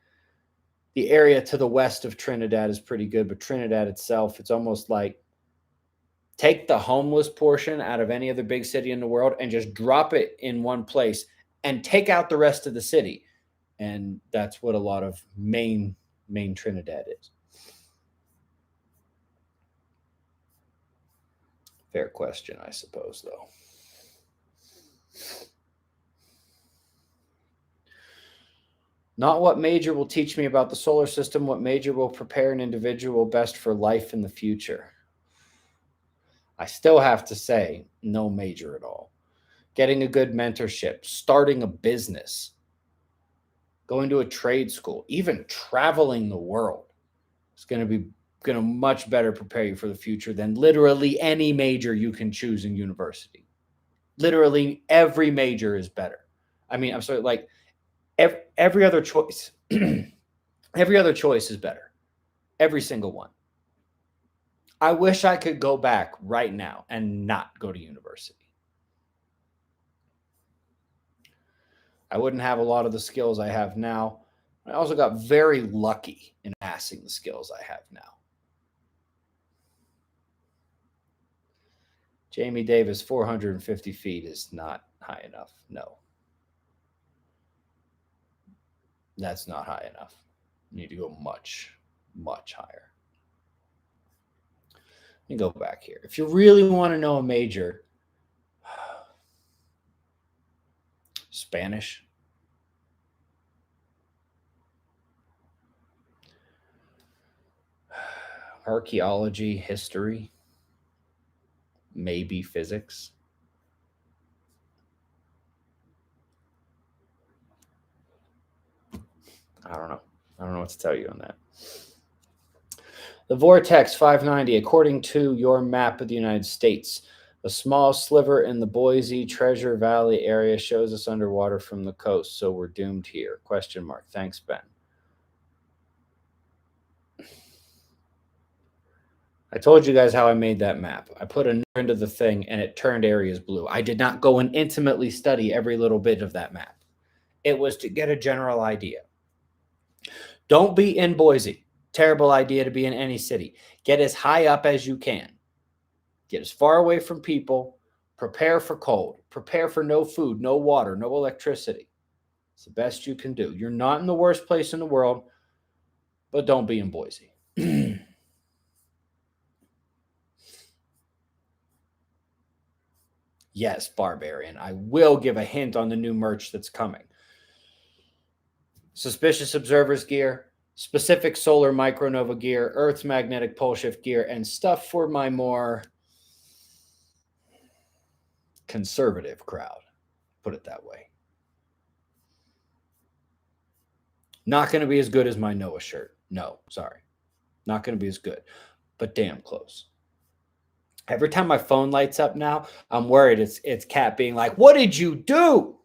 The area to the west of Trinidad is pretty good, but Trinidad itself, it's almost like take the homeless portion out of any other big city in the world and just drop it in one place and take out the rest of the city. And that's what a lot of main Trinidad is. Fair question, I suppose, though. Not what major will teach me about the solar system, what major will prepare an individual best for life in the future. I still have to say, no major at all. Getting a good mentorship, starting a business, going to a trade school, even traveling the world is going to much better prepare you for the future than literally any major you can choose in university. Literally every major is better. I mean, I'm sorry, like every other choice, every other choice is better. Every single one. I wish I could go back right now and not go to university. I wouldn't have a lot of the skills I have now. I also got very lucky in amassing the skills I have now. Jamie Davis, 450 feet is not high enough. No. That's not high enough. You need to go much, much higher. Let me go back here. If you really want to know a major, Spanish. Archaeology, history, maybe physics. I don't know. I don't know what to tell you on that. The Vortex 590, according to your map of the United States, a small sliver in the Boise Treasure Valley area shows us underwater from the coast, so we're doomed here. Question mark. Thanks, Ben. I told you guys how I made that map. I put a number into the thing and it turned areas blue. I did not go and intimately study every little bit of that map. It was to get a general idea. Don't be in Boise. Terrible idea to be in any city. Get as high up as you can. Get as far away from people. Prepare for cold. Prepare for no food, no water, no electricity. It's the best you can do. You're not in the worst place in the world, but don't be in Boise. Yes, Barbarian. I will give a hint on the new merch that's coming. Suspicious Observers gear, specific solar micronova gear, Earth's magnetic pole shift gear, and stuff for my more conservative crowd. Put it that way. Not going to be as good as my Noah shirt. No, sorry. Not going to be as good, but damn close. Every time my phone lights up now, I'm worried it's Kat being like, "What did you do?"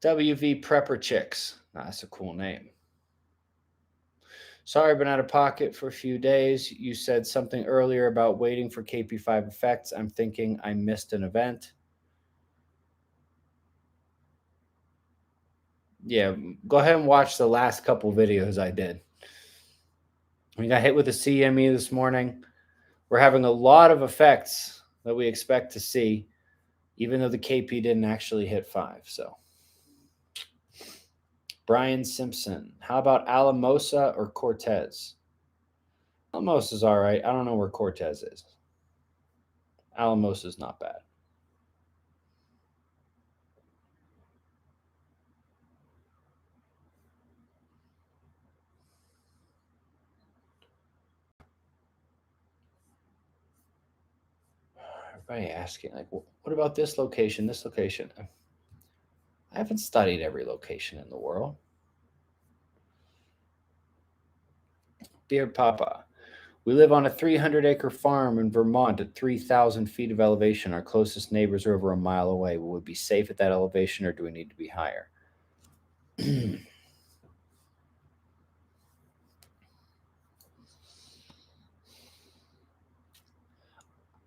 WV Prepper Chicks. That's a cool name. Sorry, I've been out of pocket for a few days. You said something earlier about waiting for KP5 effects. I'm thinking I missed an event. Yeah, go ahead and watch the last couple videos I did. We got hit with a CME this morning. We're having a lot of effects that we expect to see, even though the KP didn't actually hit 5. So, Brian Simpson, how about Alamosa or Cortez? Alamosa is all right. I don't know where Cortez is. Alamosa is not bad. Everybody asking, like, what about this location, this location? I haven't studied every location in the world. Beard Papa, We live on a 300-acre farm in Vermont at 3,000 feet of elevation. Our closest neighbors are over a mile away. Will we be safe at that elevation, or do we need to be higher?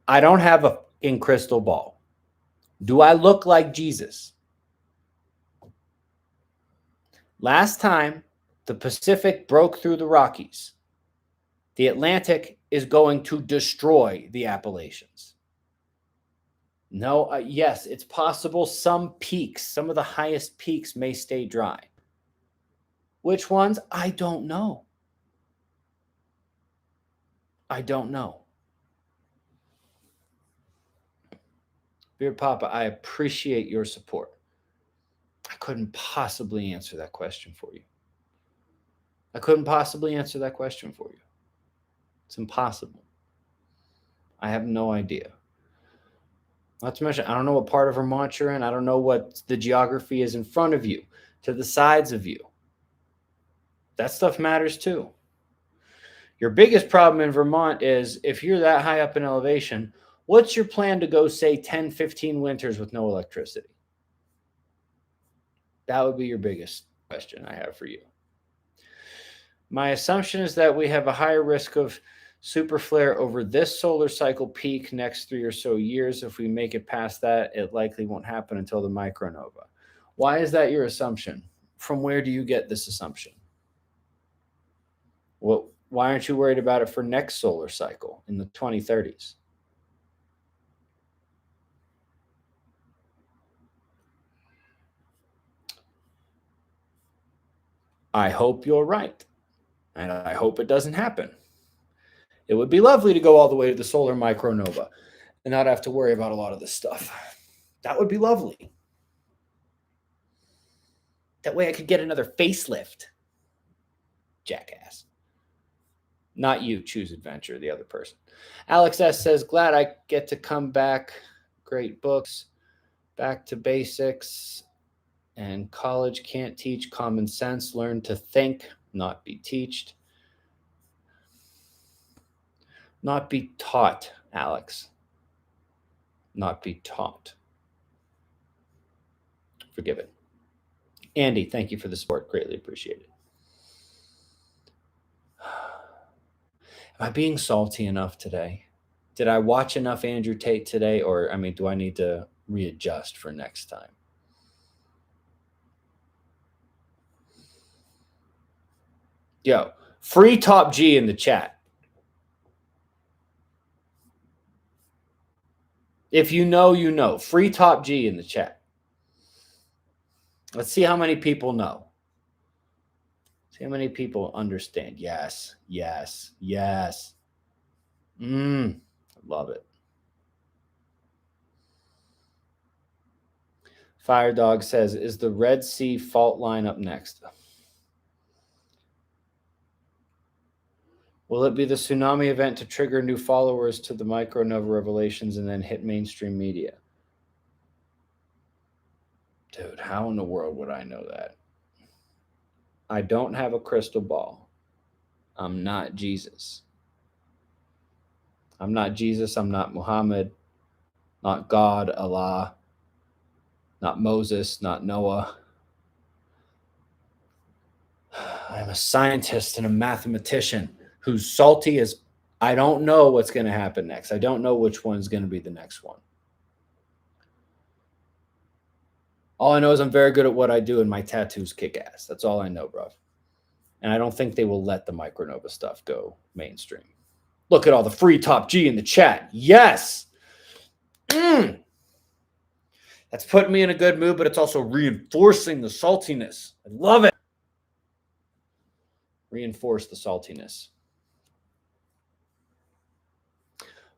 I don't have a fucking crystal ball. Do I look like Jesus? Last time the Pacific broke through the Rockies, the Atlantic is going to destroy the Appalachians. No, yes, it's possible some peaks, some of the highest peaks may stay dry. Which ones? I don't know. I don't know. Beard Papa, I appreciate your support. I couldn't possibly answer that question for you. I couldn't possibly answer that question for you. It's impossible. I have no idea. Not to mention, I don't know what part of Vermont you're in. I don't know what the geography is in front of you, to the sides of you. That stuff matters too. Your biggest problem in Vermont is if you're that high up in elevation, what's your plan to go, say, 10, 15 winters with no electricity? That would be your biggest question I have for you. My assumption is that we have a higher risk of super flare over this solar cycle peak next 3 or so years. If we make it past that, it likely won't happen until the micronova. Why is that your assumption? From where do you get this assumption? Well, why aren't you worried about it for next solar cycle in the 2030s? I hope you're right, and I hope it doesn't happen. It would be lovely to go all the way to the solar micronova and not have to worry about a lot of this stuff. That would be lovely. That way I could get another facelift. Jackass. Not you, choose adventure, the other person. Alex S. says, glad I get to come back. Great books. Back to basics. And college can't teach common sense. Learn to think, not be taught. Not be taught, Alex. Not be taught. Forgive it. Andy, thank you for the support. Greatly appreciated. Am I being salty enough today? Did I watch enough Andrew Tate today? Or, do I need to readjust for next time? Yo, free Top G in the chat. If you know, you know. Free Top G in the chat. Let's see how many people know. See how many people understand. Yes, yes, yes. I love it. Fire Dog says, is the Red Sea fault line up next? Will it be the tsunami event to trigger new followers to the micronova revelations and then hit mainstream media? Dude, how in the world would I know that? I don't have a crystal ball. I'm not Jesus. I'm not Jesus. I'm not Muhammad. Not God, Allah. Not Moses. Not Noah. I'm a scientist and a mathematician who's salty as I don't know what's going to happen next. I don't know which one's going to be the next one. All I know is I'm very good at what I do and my tattoos kick ass. That's all I know, bro. And I don't think they will let the micronova stuff go mainstream. Look at all the free Top G in the chat. Yes. That's putting me in a good mood, but it's also reinforcing the saltiness. I love it. Reinforce the saltiness.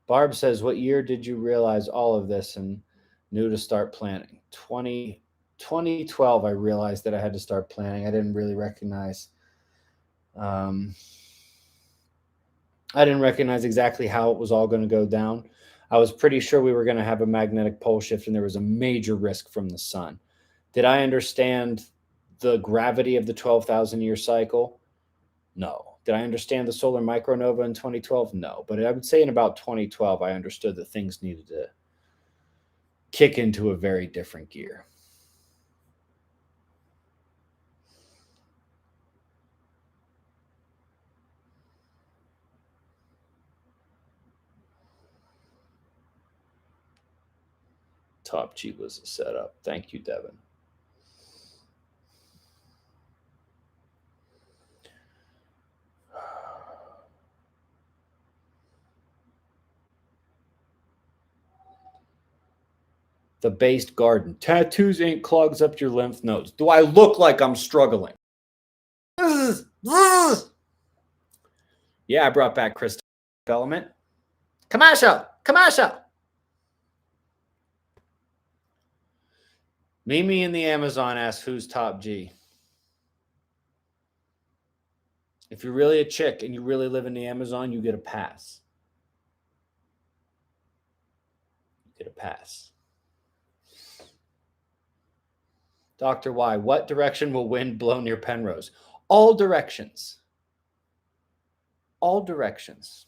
Barb says, what year did you realize all of this and knew to start planning? 2012, I realized that I had to start planning. I didn't really recognize exactly how it was all going to go down. I was pretty sure we were going to have a magnetic pole shift and there was a major risk from the sun. Did I understand the gravity of the 12,000 year cycle? No. Did I understand the solar micronova in 2012? No. But I would say in about 2012, I understood that things needed to kick into a very different gear. Top G was a setup. Thank you, Devin. The based garden. Tattoos ain't clogs up your lymph nodes. Do I look like I'm struggling? Yeah, I brought back Chris Element. Commercial. Commercial. Mimi in the Amazon asks, who's Top G? If you're really a chick and you really live in the Amazon, you get a pass. You get a pass. Dr. Y, what direction will wind blow near Penrose? All directions. All directions.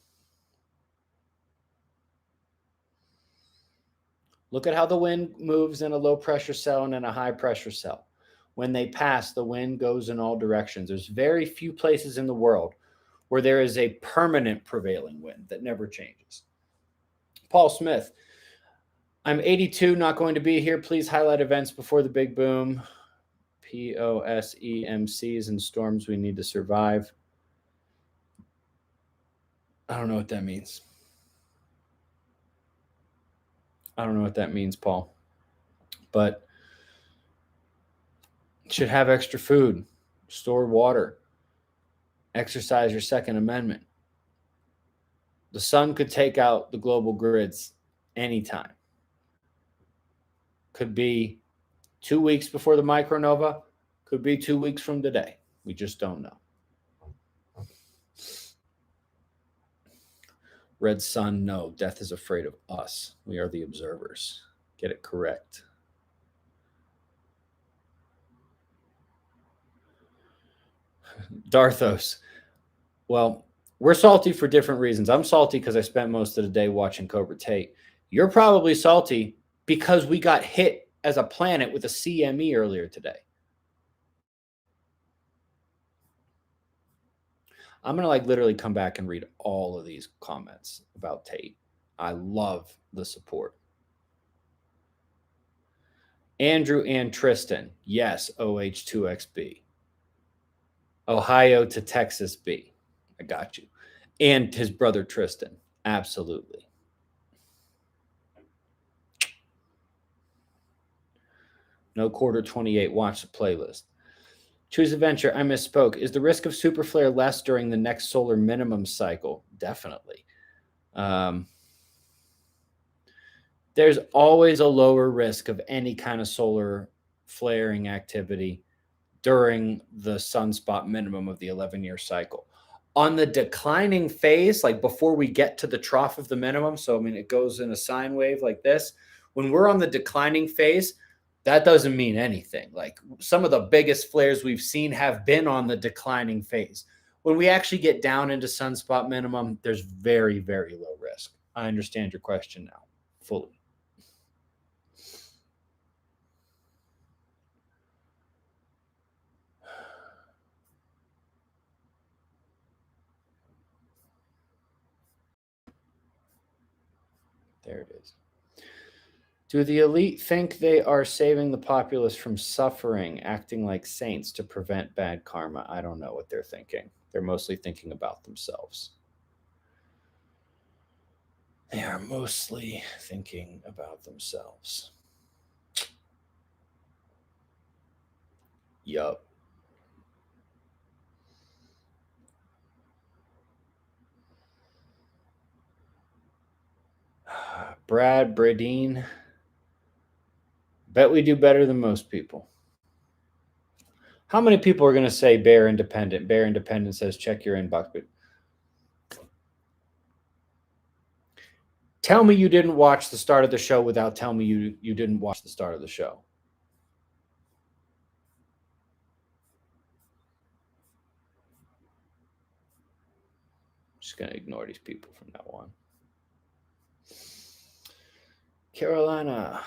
Look at how the wind moves in a low pressure cell and in a high pressure cell. When they pass, the wind goes in all directions. There's very few places in the world where there is a permanent prevailing wind that never changes. Paul Smith, I'm 82, not going to be here. Please highlight events before the big boom. POSEMCs and storms we need to survive. I don't know what that means. I don't know what that means, Paul. But should have extra food, store water, exercise your Second Amendment. The sun could take out the global grids anytime. Could be 2 weeks before the micronova, could be 2 weeks from today. We just don't know. Red Sun, no. Death is afraid of us. We are the observers. Get it correct. Darthos. Well, we're salty for different reasons. I'm salty because I spent most of the day watching Cobra Tate. You're probably salty because we got hit as a planet with a CME earlier today. I'm going to literally come back and read all of these comments about Tate. I love the support. Andrew and Tristan. Yes, OH2XB. Ohio to Texas B. I got you. And his brother Tristan. Absolutely. No quarter 28. Watch the playlist. Choose Adventure. I misspoke. Is the risk of super flare less during the next solar minimum cycle? Definitely. There's always a lower risk of any kind of solar flaring activity during the sunspot minimum of the 11-year cycle. On the declining phase, like before we get to the trough of the minimum, so I mean, it goes in a sine wave like this. When we're on the declining phase, that doesn't mean anything. Like some of the biggest flares we've seen have been on the declining phase. When we actually get down into sunspot minimum, there's very, very low risk. I understand your question now fully. There it is. Do the elite think they are saving the populace from suffering, acting like saints to prevent bad karma? I don't know what they're thinking. They're mostly thinking about themselves. They are mostly thinking about themselves. Yup. Brad Bradine. Bet we do better than most people. How many people are going to say Bear Independent? Bear Independent says check your inbox. But tell me you didn't watch the start of the show without telling me you didn't watch the start of the show. Just going to ignore these people from now on. Carolina.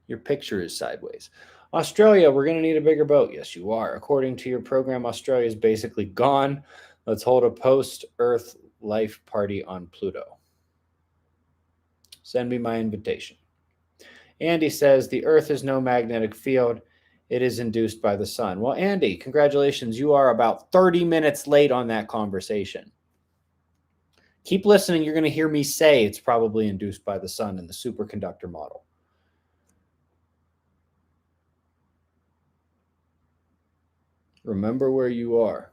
Your picture is sideways. Australia, we're going to need a bigger boat. Yes, you are. According to your program, Australia is basically gone. Let's hold a post-Earth life party on Pluto. Send me my invitation. Andy says the Earth is no magnetic field. It is induced by the sun. Well, Andy, congratulations. You are about 30 minutes late on that conversation. Keep listening. You're going to hear me say it's probably induced by the sun in the superconductor model. Remember where you are.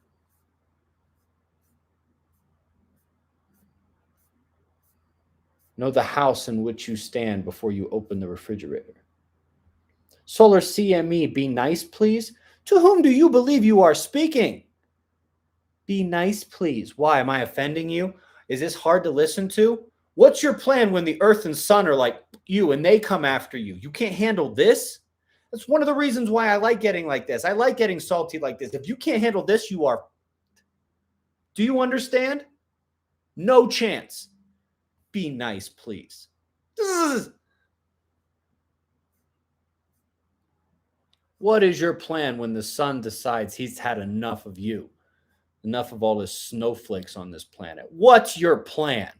Know the house in which you stand before you open the refrigerator. Solar CME, be nice, please. To whom do you believe you are speaking? Be nice, please. Why? Am I offending you? Is this hard to listen to? What's your plan when the earth and sun are like you and they come after you? You can't handle this? That's one of the reasons why I like getting like this. I like getting salty like this. If you can't handle this, you are. Do you understand? No chance. Be nice, please. What is your plan when the sun decides he's had enough of you? Enough of all this snowflakes on this planet. What's your plan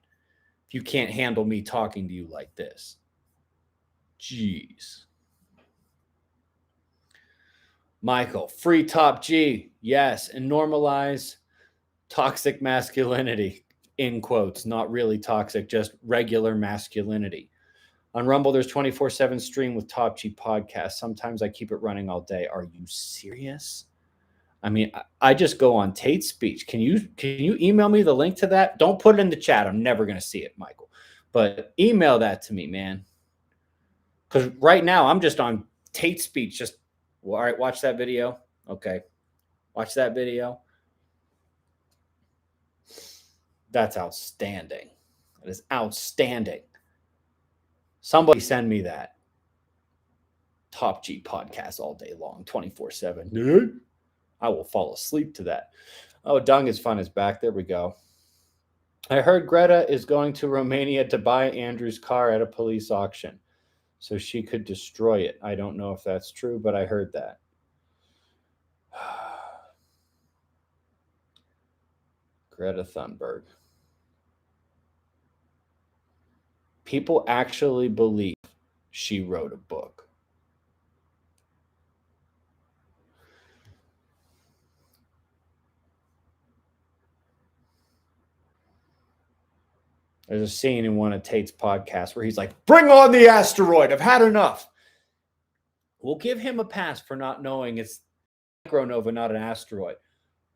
if you can't handle me talking to you like this? Jeez. Michael, free top G. Yes, and normalize toxic masculinity. In quotes, not really toxic, just regular masculinity. On Rumble, there's 24/7 stream with Top G podcast. Sometimes I keep it running all day. Are you serious? I mean, I just go on Tate's speech. Can you email me the link to that? Don't put it in the chat. I'm never going to see it, Michael. But email that to me, man. Because right now I'm just on Tate's speech. Just all right, watch that video. Okay, watch that video. That's outstanding. That is outstanding. Somebody send me that. Top G podcast all day long, 24/7. I will fall asleep to that. Oh, Dung is Fun is back. There we go. I heard Greta is going to Romania to buy Andrew's car at a police auction so she could destroy it. I don't know if that's true, but I heard that. Greta Thunberg. People actually believe she wrote a book. There's a scene in one of Tate's podcasts where he's like, bring on the asteroid. I've had enough. We'll give him a pass for not knowing it's micronova, not an asteroid.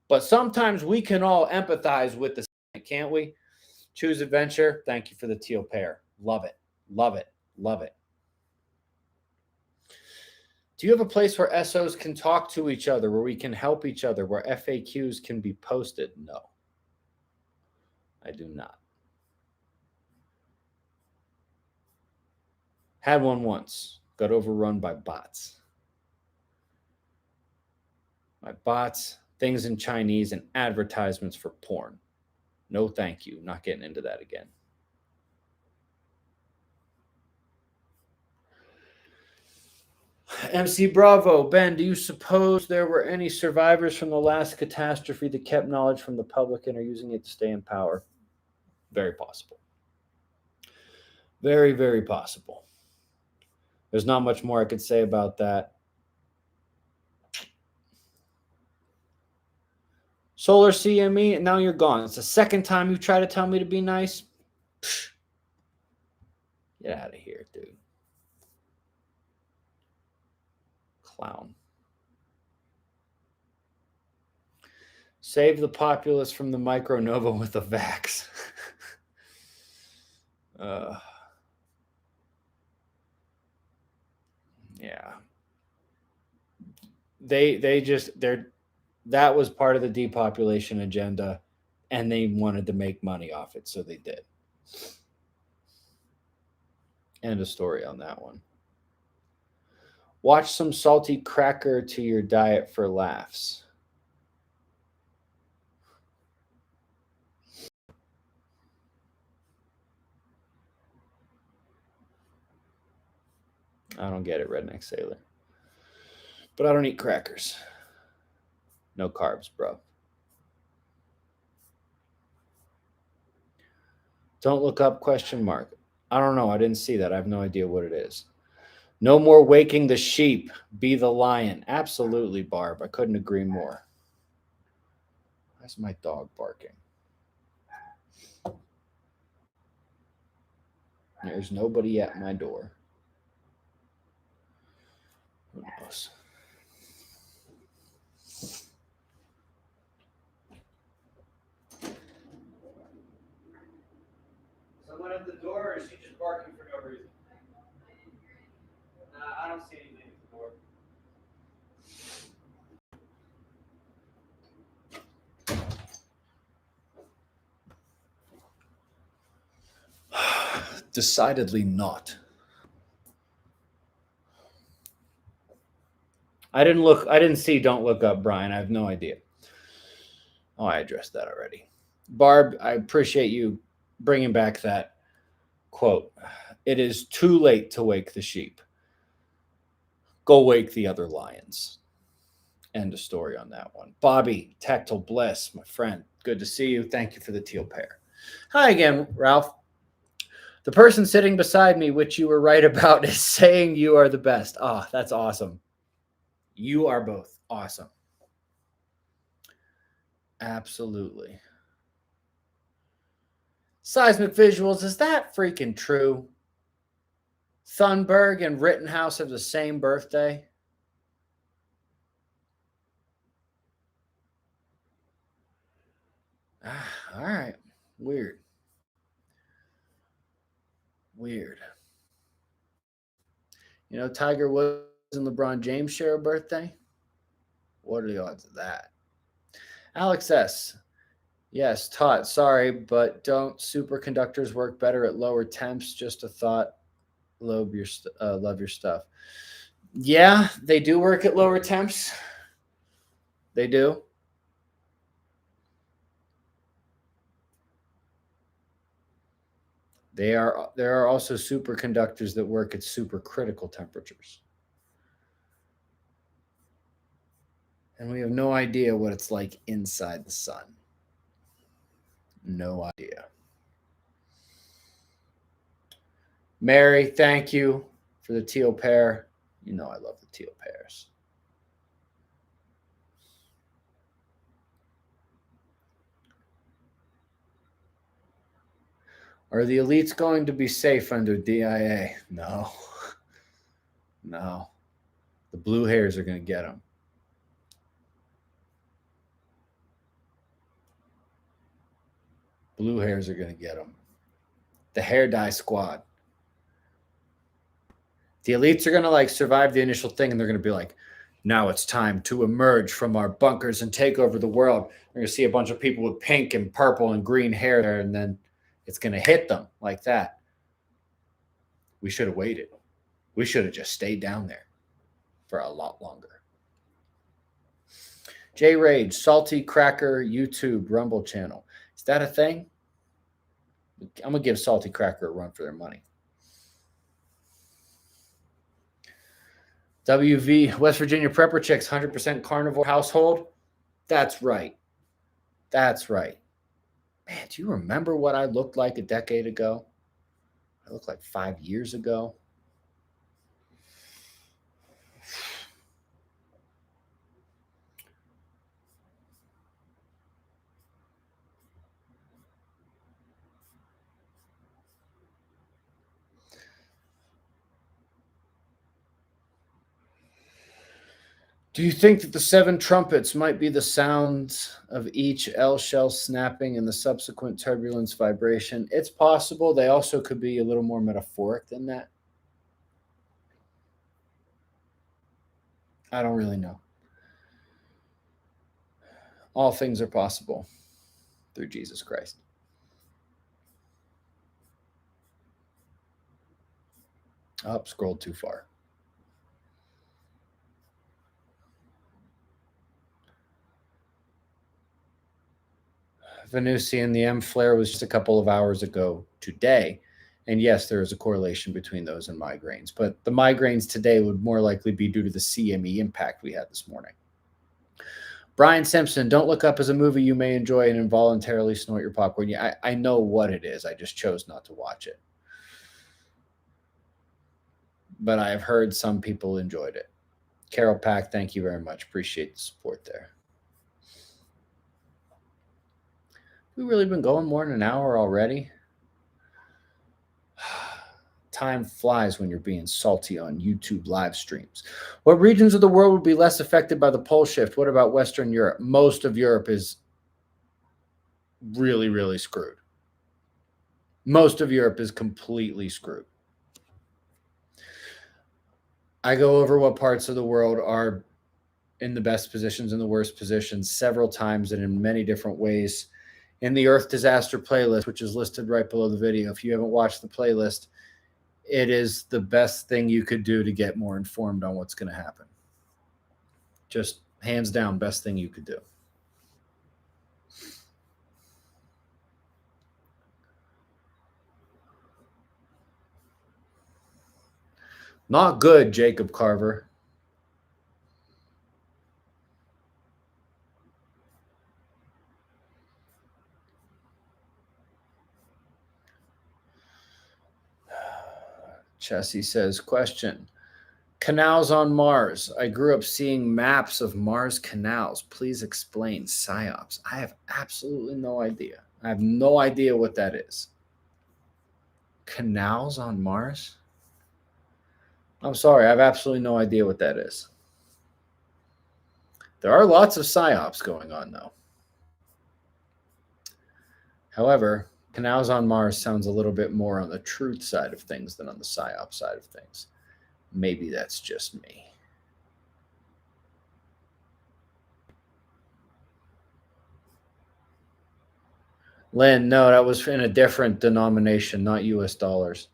But sometimes we can all empathize with the, can't we? Choose adventure. Thank you for the teal pair. Love it. Love it. Love it. Do you have a place where SOs can talk to each other, where we can help each other, where FAQs can be posted? No, I do not. Had one once. Got overrun by bots. My bots, things in Chinese, and advertisements for porn. No, thank you. Not getting into that again. MC Bravo, Ben, do you suppose there were any survivors from the last catastrophe that kept knowledge from the public and are using it to stay in power? Very possible. Very, very possible. There's not much more I could say about that. Solar CME, and now you're gone. It's the second time you try to tell me to be nice. Psh. Get out of here, dude. Clown. Save the populace from the micronova with a vax. Yeah. That was part of the depopulation agenda, and they wanted to make money off it, so they did. End of story on that one. Watch some salty cracker to your diet for laughs. I don't get it, Redneck Sailor. But I don't eat crackers. No carbs, bro. Don't look up question mark. I don't know. I didn't see that. I have no idea what it is. No more waking the sheep. Be the lion. Absolutely, Barb. I couldn't agree more. Why's my dog barking? There's nobody at my door. Who knows? Someone at the door, or is she just barking for no reason? I don't see anything at the door. Decidedly not. I didn't look. I didn't see. Don't look up, Brian. I have no idea. Oh, I addressed that already. Barb, I appreciate you bringing back that quote. It is too late to wake the sheep. Go wake the other lions. End of story on that one. Bobby, tactile bliss, my friend. Good to see you. Thank you for the teal pair. Hi again, Ralph. The person sitting beside me, which you were right about, is saying you are the best. Oh, that's awesome. You are both awesome. Absolutely. Seismic visuals, is that freaking true? Thunberg and Rittenhouse have the same birthday. All right. Weird. Weird. You know, Tiger Woods and LeBron James share a birthday? What are the odds of that? Alex S. Yes, Todd, sorry, but don't superconductors work better at lower temps? Just a thought. Love your stuff. Yeah, they do work at lower temps. They do. There are also superconductors that work at supercritical temperatures. And we have no idea what it's like inside the sun. No idea. Mary, thank you for the teal pair. You know I love the teal pairs. Are the elites going to be safe under DIA? No. No. The blue hairs are going to get them. Blue hairs are going to get them. The hair dye squad. The elites are going to like survive the initial thing and they're going to be like, now it's time to emerge from our bunkers and take over the world. We're going to see a bunch of people with pink and purple and green hair there, and then it's going to hit them like that. We should have waited. We should have just stayed down there for a lot longer. J Rage, Salty Cracker YouTube Rumble channel. Is that a thing? I'm going to give Salty Cracker a run for their money. WV, West Virginia Prepper Chicks, 100% carnivore household. That's right. That's right. Man, do you remember what I looked like a decade ago? I looked like 5 years ago. Do you think that the seven trumpets might be the sounds of each L shell snapping and the subsequent turbulence vibration? It's possible. They also could be a little more metaphoric than that. I don't really know. All things are possible through Jesus Christ. Oh, scrolled too far. Venusian, the M flare was just a couple of hours ago today. And yes, there is a correlation between those and migraines, but the migraines today would more likely be due to the CME impact we had this morning. Brian Simpson, Don't Look Up is a movie you may enjoy and involuntarily snort your popcorn. Yeah, I know what it is. I just chose not to watch it. But I've heard some people enjoyed it. Carol Pack, thank you very much. Appreciate the support there. We've really been going more than an hour already. Time flies when you're being salty on YouTube live streams. What regions of the world would be less affected by the pole shift? What about Western Europe? Most of Europe is really, really screwed. Most of Europe is completely screwed. I go over what parts of the world are in the best positions and the worst positions several times and in many different ways in the Earth Disaster playlist, which is listed right below the video. If you haven't watched the playlist, it is the best thing you could do to get more informed on what's going to happen. Just hands down, best thing you could do. Not good, Jacob Carver. Chessie says, question. Canals on Mars. I grew up seeing maps of Mars canals. Please explain PSYOPs. I have absolutely no idea. I have no idea what that is. Canals on Mars? I'm sorry. I have absolutely no idea what that is. There are lots of PSYOPs going on, though. However, canals on Mars sounds a little bit more on the truth side of things than on the PSYOP side of things. Maybe that's just me. Lynn, no, that was in a different denomination, not US dollars.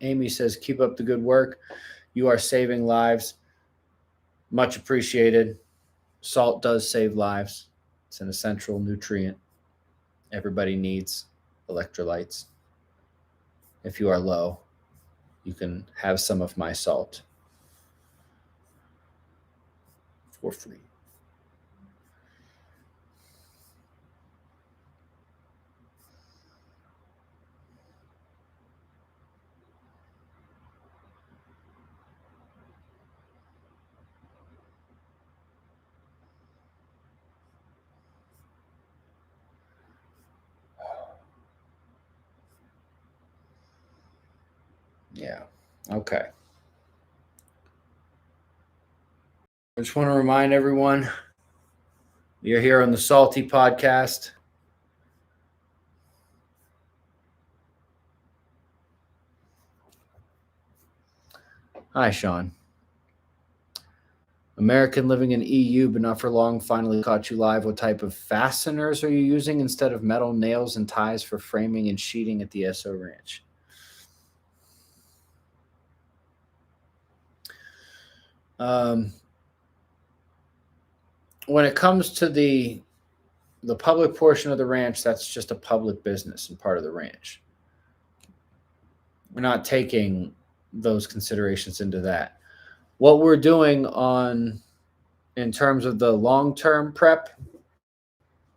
Amy says, keep up the good work. You are saving lives. Much appreciated. Salt does save lives. It's an essential nutrient. Everybody needs electrolytes. If you are low, you can have some of my salt for free. Yeah. Okay. I just want to remind everyone you're here on the Salty Podcast. Hi, Sean. American living in EU, but not for long. Finally caught you live. What type of fasteners are you using instead of metal nails and ties for framing and sheeting at the SO Ranch? When it comes to the public portion of the ranch, that's just a public business and part of the ranch. We're not taking those considerations into that. What we're doing in terms of the long-term prep,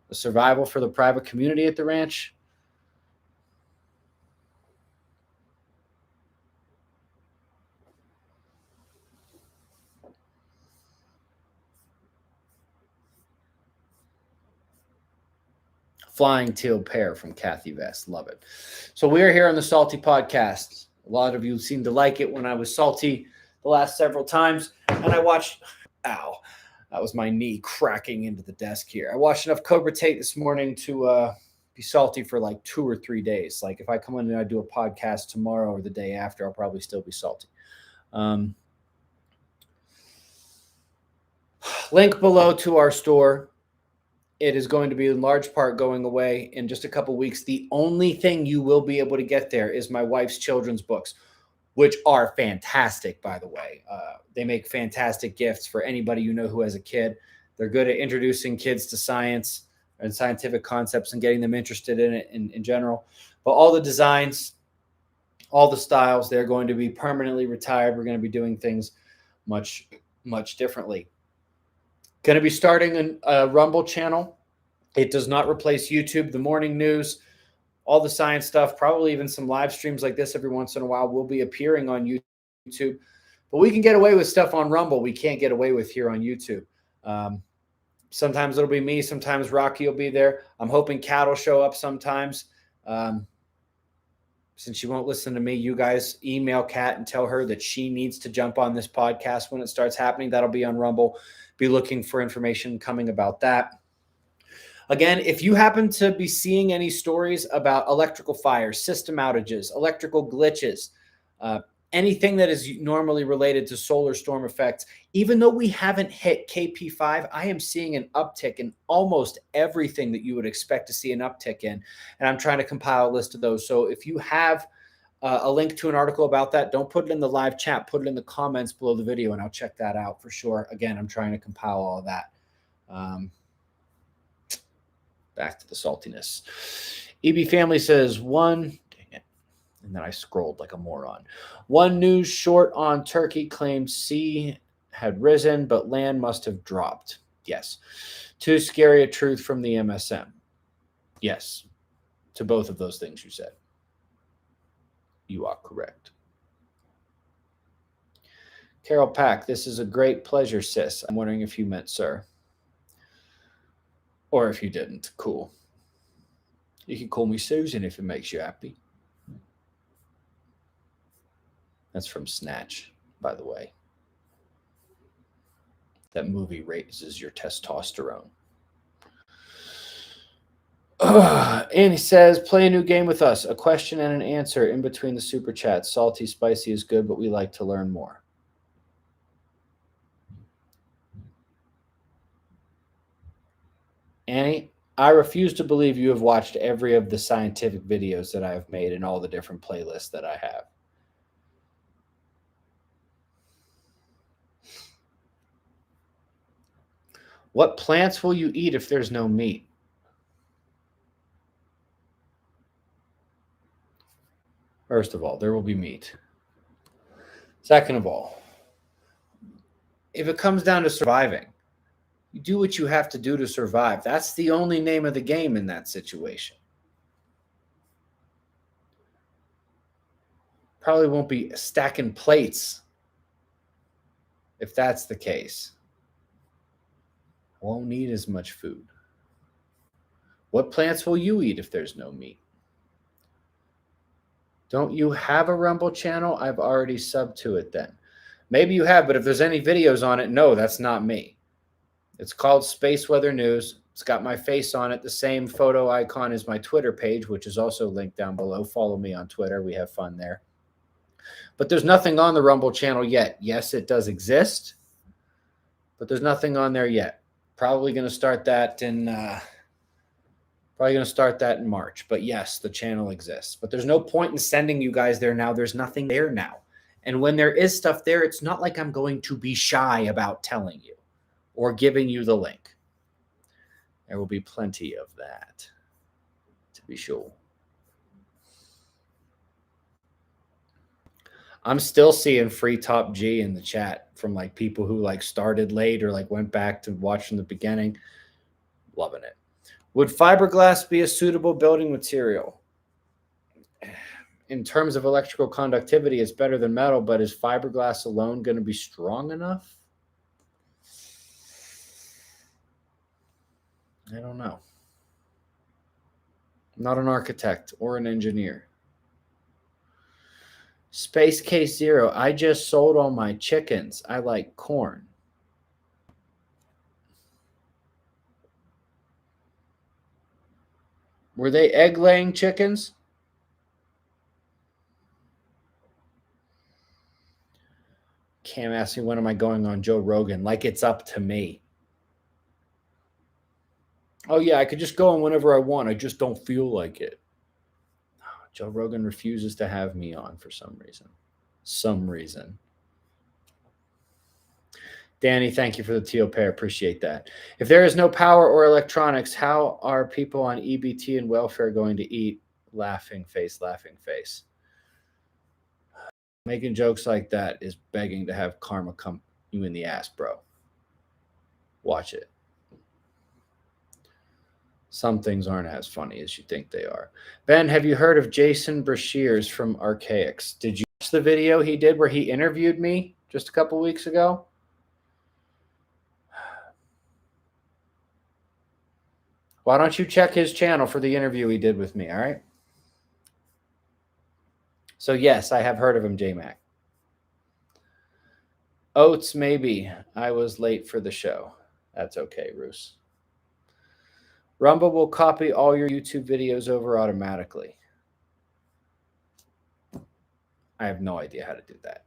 the survival for the private community at the ranch, Flying Teal Pear from Kathy Vest. Love it. So we are here on the Salty Podcast. A lot of you seem to like it when I was salty the last several times. And I watched, ow, that was my knee cracking into the desk here. I watched enough Cobra Tate this morning to be salty for like 2 or 3 days. Like if I come in and I do a podcast tomorrow or the day after, I'll probably still be salty. Link below to our store. It is going to be in large part going away in just a couple weeks. The only thing you will be able to get there is my wife's children's books, which are fantastic, by the way. They make fantastic gifts for anybody you know who has a kid. They're good at introducing kids to science and scientific concepts and getting them interested in it in general. But all the designs, all the styles, they're going to be permanently retired. We're going to be doing things much, much differently. Going to be starting a Rumble channel. It does not replace YouTube. The morning news, all the science stuff, probably even some live streams like this every once in a while will be appearing on YouTube. But we can get away with stuff on Rumble we can't get away with here on YouTube. Sometimes it'll be me. Sometimes Rocky will be there. I'm hoping Kat will show up sometimes. Since she won't listen to me, you guys email Kat and tell her that she needs to jump on this podcast when it starts happening. That'll be on Rumble. Be looking for information coming about that. Again, if you happen to be seeing any stories about electrical fires, system outages, electrical glitches, anything that is normally related to solar storm effects, even though we haven't hit KP5, I am seeing an uptick in almost everything that you would expect to see an uptick in. And I'm trying to compile a list of those. So if you have a link to an article about that, don't put it in the live chat, put it in the comments below the video and I'll check that out for sure. Again, I'm trying to compile all of that. Back to the saltiness. EB Family says one, dang it. And then I scrolled like a moron. One news short on Turkey claimed sea had risen, but land must have dropped. Yes. Too scary a truth from the MSM. Yes. To both of those things you said. You are correct. Carol Pack, this is a great pleasure, sis. I'm wondering if you meant sir. Or if you didn't. Cool. You can call me Susan if it makes you happy. That's from Snatch, by the way. That movie raises your testosterone. And he says, play a new game with us. A question and an answer in between the super chats. Salty, spicy is good, but we like to learn more. Annie, I refuse to believe you have watched every of the scientific videos that I have made in all the different playlists that I have. What plants will you eat if there's no meat? First of all, there will be meat. Second of all, if it comes down to surviving, you do what you have to do to survive. That's the only name of the game in that situation. Probably won't be stacking plates if that's the case. Won't need as much food. What plants will you eat if there's no meat? Don't you have a Rumble channel? I've already subbed to it then. Maybe you have, but if there's any videos on it, no, that's not me. It's called Space Weather News. It's got my face on it. The same photo icon as my Twitter page, which is also linked down below. Follow me on Twitter. We have fun there. But there's nothing on the Rumble channel yet. Yes, it does exist, but there's nothing on there yet. Probably going to start that in March. But yes, the channel exists. But there's no point in sending you guys there now. There's nothing there now. And when there is stuff there, it's not like I'm going to be shy about telling you or giving you the link. There will be plenty of that, to be sure. I'm still seeing Free Top G in the chat from like people who like started late or like went back to watch from the beginning. Loving it. Would fiberglass be a suitable building material? In terms of electrical conductivity, it's better than metal, but is fiberglass alone going to be strong enough? I don't know. I'm not an architect or an engineer. Space Case Zero, I just sold all my chickens. I like corn. Were they egg-laying chickens? Cam asked me, when am I going on Joe Rogan? Like it's up to me. Oh, yeah, I could just go on whenever I want. I just don't feel like it. Joe Rogan refuses to have me on for some reason. Danny, thank you for the teal pair. Appreciate that. If there is no power or electronics, how are people on EBT and welfare going to eat? Laughing face, laughing face. Making jokes like that is begging to have karma come you in the ass, bro. Watch it. Some things aren't as funny as you think they are. Ben, have you heard of Jason Brashears from Archaics? Did you watch the video he did where he interviewed me just a couple weeks ago? Why don't you check his channel for the interview he did with me, all right? So, yes, I have heard of him, J-Mac. Oats, maybe. I was late for the show. That's okay, Roos. Rumble will copy all your YouTube videos over automatically. I have no idea how to do that.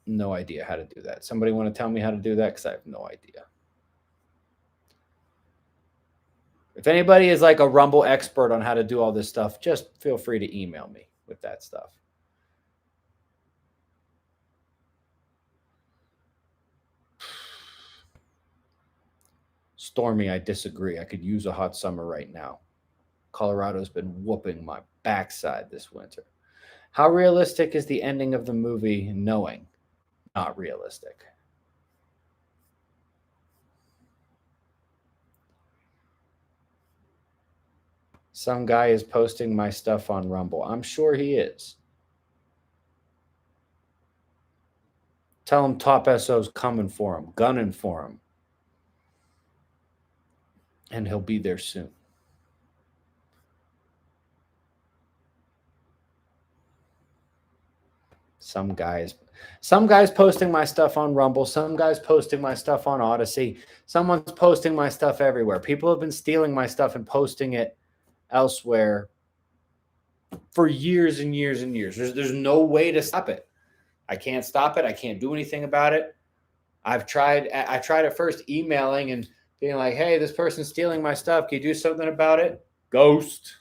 No idea how to do that. Somebody want to tell me how to do that? Because I have no idea. If anybody is like a Rumble expert on how to do all this stuff, just feel free to email me with that stuff. Stormy, I disagree. I could use a hot summer right now. Colorado's been whooping my backside this winter. How realistic is the ending of the movie Knowing? Not realistic. Some guy is posting my stuff on Rumble. I'm sure he is. Tell him Top SO's coming for him, gunning for him. And he'll be there soon. Some guys posting my stuff on Rumble. Some guys posting my stuff on Odyssey. Someone's posting my stuff everywhere. People have been stealing my stuff and posting it elsewhere for years and years and years. There's no way to stop it. I can't stop it. I can't do anything about it. I tried at first emailing and being like, hey, this person's stealing my stuff. Can you do something about it? Ghost.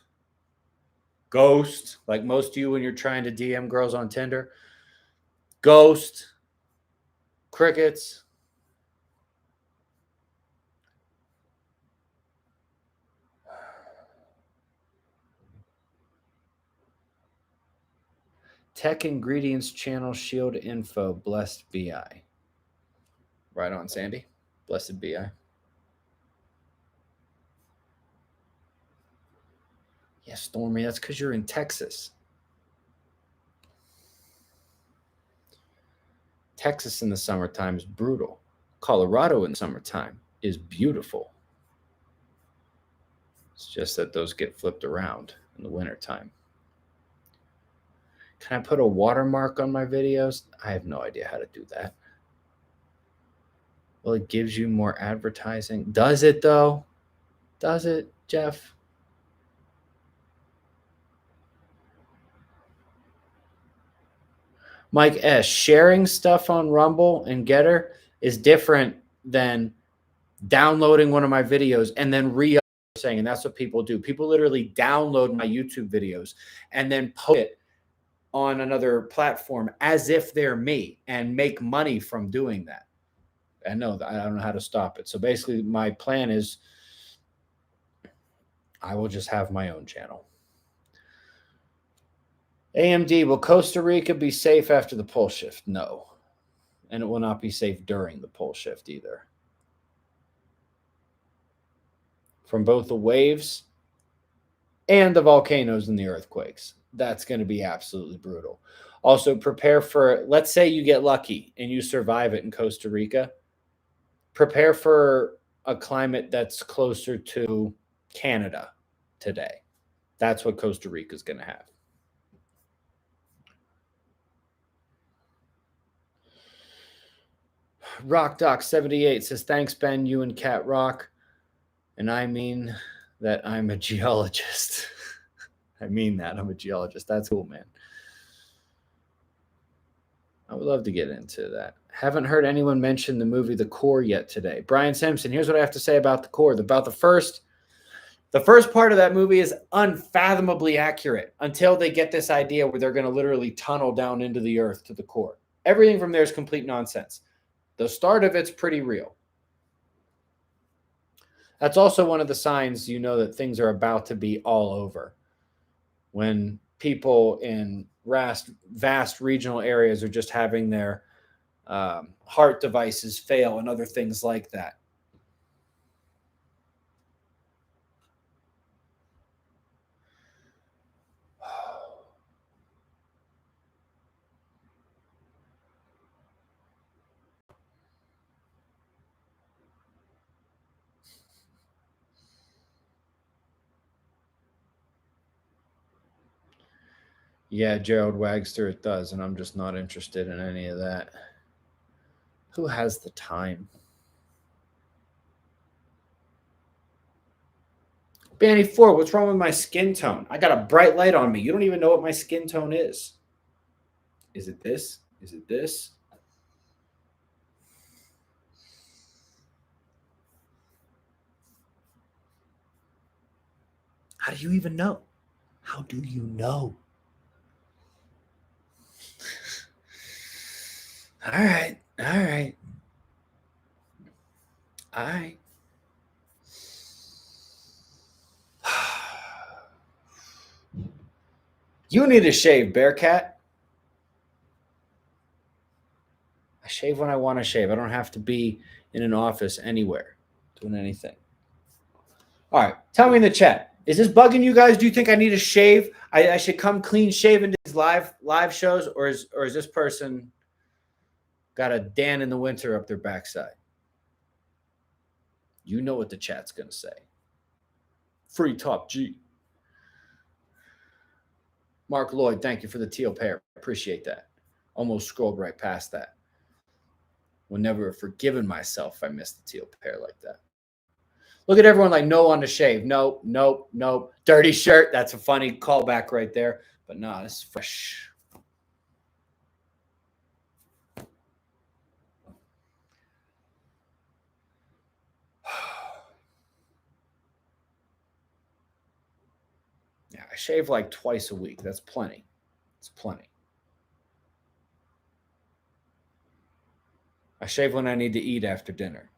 Like most of you when you're trying to DM girls on Tinder. Ghost. Crickets. Tech Ingredients Channel Shield Info. Blessed BI. Right on, Sandy. Blessed BI. Yeah, Stormy, that's because you're in Texas. Texas in the summertime is brutal. Colorado in the summertime is beautiful. It's just that those get flipped around in the wintertime. Can I put a watermark on my videos? I have no idea how to do that. Well, it gives you more advertising. Does it, though? Does it, Jeff? Mike S. Sharing stuff on Rumble and Getter is different than downloading one of my videos and then saying, and that's what people do. People literally download my YouTube videos and then post it on another platform as if they're me and make money from doing that. I know that I don't know how to stop it. So basically my plan is I will just have my own channel. AMD, will Costa Rica be safe after the pole shift? No. And it will not be safe during the pole shift either. From both the waves and the volcanoes and the earthquakes. That's going to be absolutely brutal. Also, prepare for, let's say you get lucky and you survive it in Costa Rica. Prepare for a climate that's closer to Canada today. That's what Costa Rica is going to have. RockDoc78 says, thanks, Ben, you and Cat Rock. And I mean that I'm a geologist. I mean that. I'm a geologist. That's cool, man. I would love to get into that. Haven't heard anyone mention the movie The Core yet today. Brian Simpson, here's what I have to say about The Core. About the first part of that movie is unfathomably accurate until they get this idea where they're going to literally tunnel down into the earth to the core. Everything from there is complete nonsense. The start of it's pretty real. That's also one of the signs you know that things are about to be all over. When people in vast regional areas are just having their heart devices fail and other things like that. Yeah, Gerald Wagster, it does, and I'm just not interested in any of that. Who has the time? Banny 4, what's wrong with my skin tone? I got a bright light on me. You don't even know what my skin tone is. Is it this? Is it this? How do you even know? How do you know? All right. All right. All right. You need to shave, Bearcat. I shave when I want to shave. I don't have to be in an office anywhere doing anything. All right. Tell me in the chat. Is this bugging you guys? Do you think I need to shave? I should come clean shaven to these live shows, or is this person got a Dan in the winter up their backside? You know what the chat's gonna say. Free top G. Mark Lloyd, thank you for the teal pair. Appreciate that. Almost scrolled right past that. Will never have forgiven myself if I missed the teal pair like that. Look at everyone like no on the shave. Nope, nope, nope. Dirty shirt. That's a funny callback right there. But no, this is fresh. Yeah, I shave like twice a week. That's plenty. It's plenty. I shave when I need to eat after dinner.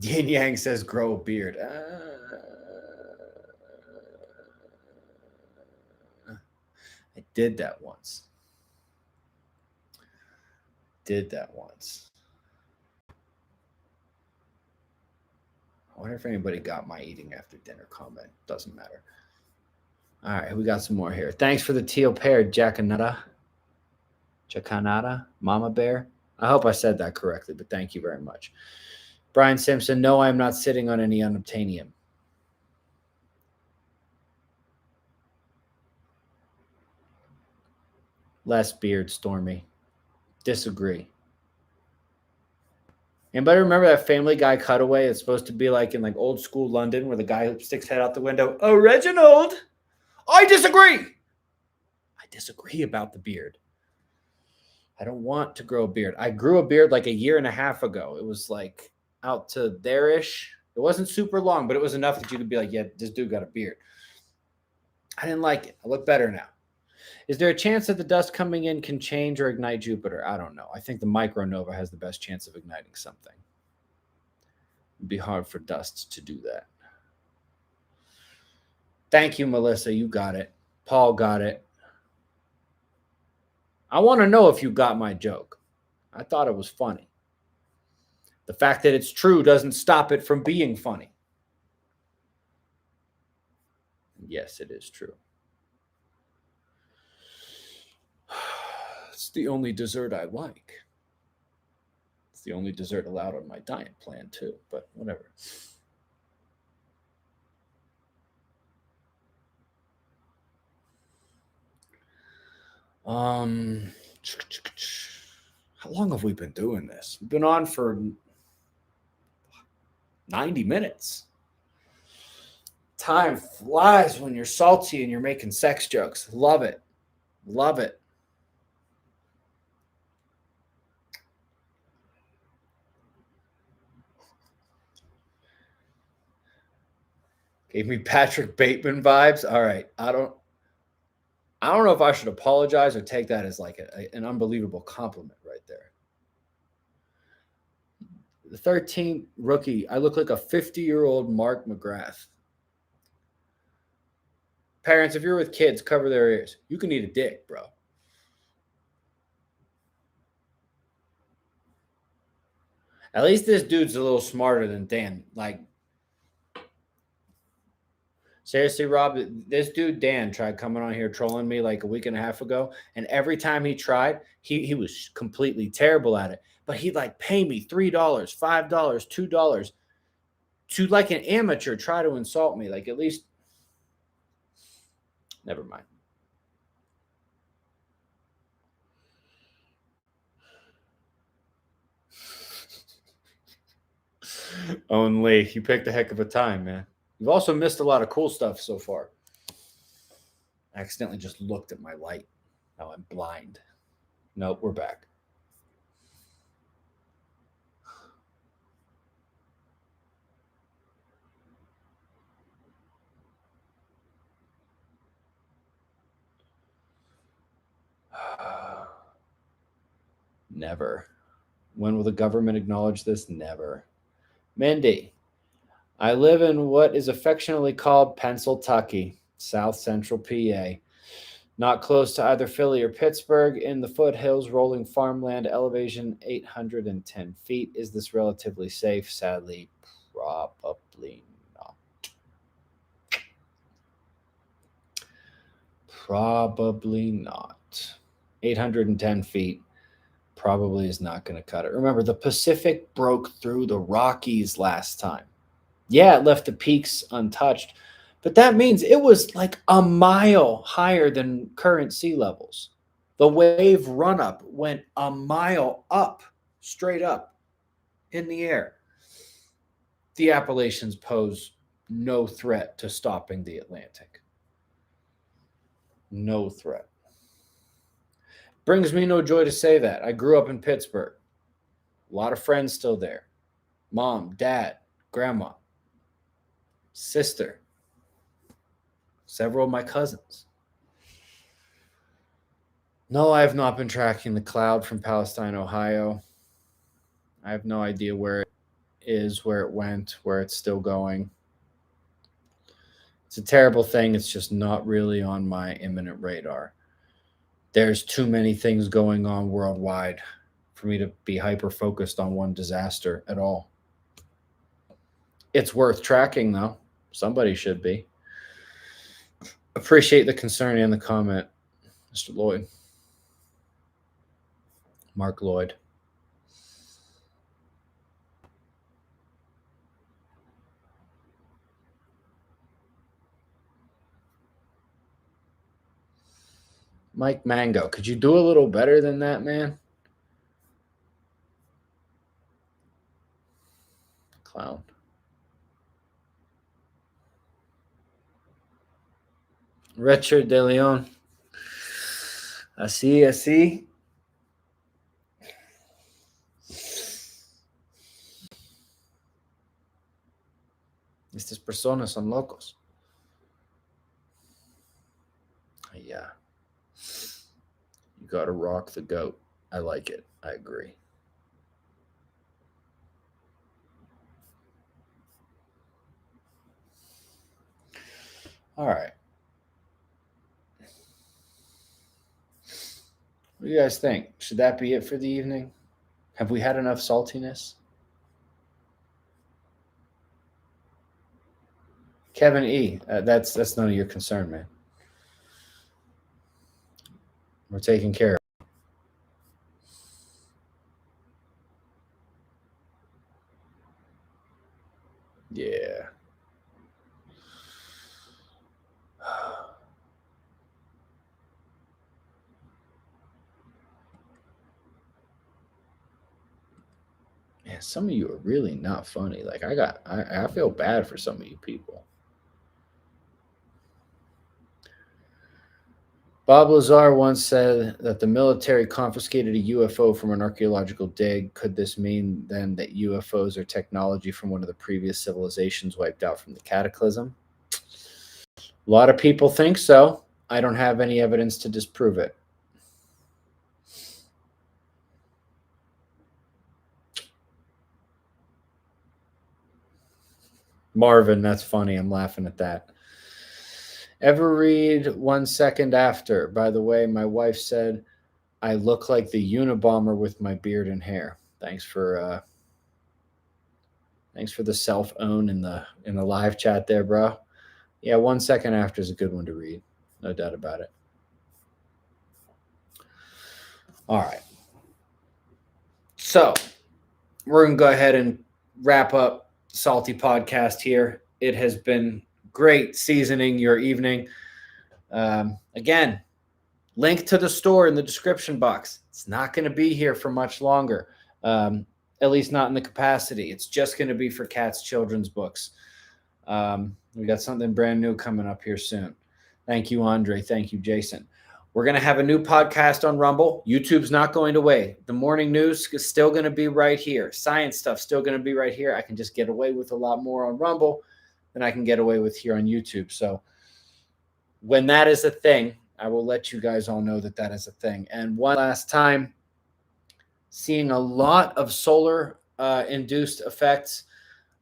Yin Yang says grow a beard. I did that once. Did that once. I wonder if anybody got my eating after dinner comment. Doesn't matter. All right, we got some more here. Thanks for the teal pair, Jacanada. Jacanada, Mama Bear. I hope I said that correctly, but thank you very much. Brian Simpson, no, I am not sitting on any unobtainium. Less beard, Stormy. Disagree. Anybody remember that Family Guy cutaway? It's supposed to be like in like old school London where the guy sticks head out the window. Oh, Reginald, I disagree. I disagree about the beard. I don't want to grow a beard. I grew a beard like a year and a half ago. It was like out to there-ish. It wasn't super long, but it was enough that you could be like, yeah, this dude got a beard. I didn't like it. I look better now. Is there a chance that the dust coming in can change or ignite Jupiter? I don't know. I think the micronova has the best chance of igniting something. It'd be hard for dust to do that. Thank you, Melissa. You got it. Paul got it. I want to know if you got my joke. I thought it was funny. The fact that it's true doesn't stop it from being funny. Yes, it is true. It's the only dessert I like. It's the only dessert allowed on my diet plan, too, but whatever. How long have we been doing this? We've been on for 90 minutes. Time flies when you're salty and you're making sex jokes. Love it. Love it. Gave me Patrick Bateman vibes. All right. I don't. I don't know if I should apologize or take that as like an unbelievable compliment right there. The 13th rookie, I look like a 50-year-old Mark McGrath. Parents, if you're with kids, cover their ears. You can eat a dick, bro. At least this dude's a little smarter than Dan. Like, seriously, Rob, this dude Dan tried coming on here trolling me like a week and a half ago, and every time he tried, he was completely terrible at it. But he'd like pay me $3, $5, $2 to like an amateur try to insult me. Like, at least, never mind. Owen Lee, you picked a heck of a time, man. You've also missed a lot of cool stuff so far. I accidentally just looked at my light. Now I'm blind. Nope, we're back. Never. When will the government acknowledge this? Never. Mindy, I live in what is affectionately called Pennsyltucky, South Central PA. Not close to either Philly or Pittsburgh, in the foothills, rolling farmland, elevation 810 feet. Is this relatively safe? Sadly, probably not. Probably not. 810 feet probably is not going to cut it. Remember, the Pacific broke through the Rockies last time. Yeah, it left the peaks untouched, but that means it was like a mile higher than current sea levels. The wave run up went a mile up, straight up in the air. The Appalachians pose no threat to stopping the Atlantic. No threat. Brings me no joy to say that. I grew up in Pittsburgh. A lot of friends still there. Mom, dad, grandma, sister, several of my cousins. No, I have not been tracking the cloud from Palestine, Ohio. I have no idea where it is, where it went, where it's still going. It's a terrible thing. It's just not really on my imminent radar. There's too many things going on worldwide for me to be hyper focused on one disaster at all. It's worth tracking, though. Somebody should be. Appreciate the concern and the comment, Mr. Lloyd. Mark Lloyd. Mike Mango, could you do a little better than that, man? Clown. Richard De Leon. Así, así. Estas personas son locos. Yeah. You gotta rock the goat. I like it. I agree. All right. What do you guys think? Should that be it for the evening? Have we had enough saltiness? Kevin E, that's none of your concern, man. We're taking care of it. Yeah. Man, some of you are really not funny. Like I feel bad for some of you people. Bob Lazar once said that the military confiscated a UFO from an archaeological dig. Could this mean then that UFOs are technology from one of the previous civilizations wiped out from the cataclysm? A lot of people think so. I don't have any evidence to disprove it. Marvin, that's funny. I'm laughing at that. Ever read 1 Second After? By the way, my wife said I look like the Unabomber with my beard and hair. Thanks for the self own in the live chat there, bro. Yeah, 1 Second After is a good one to read. No doubt about it. All right. So we're going to go ahead and wrap up Salty Podcast here. It has been great seasoning your evening. Again, link to the store in the description box. It's not going to be here for much longer, at least not in the capacity. It's just going to be for Cat's children's books. We got something brand new coming up here soon. Thank you, Andre. Thank you, Jason. We're going to have a new podcast on Rumble. YouTube's not going away. The morning news is still going to be right here. Science stuff still going to be right here. I can just get away with a lot more on Rumble than I can get away with here on YouTube. So when that is a thing, I will let you guys all know that that is a thing. And one last time, seeing a lot of solar induced effects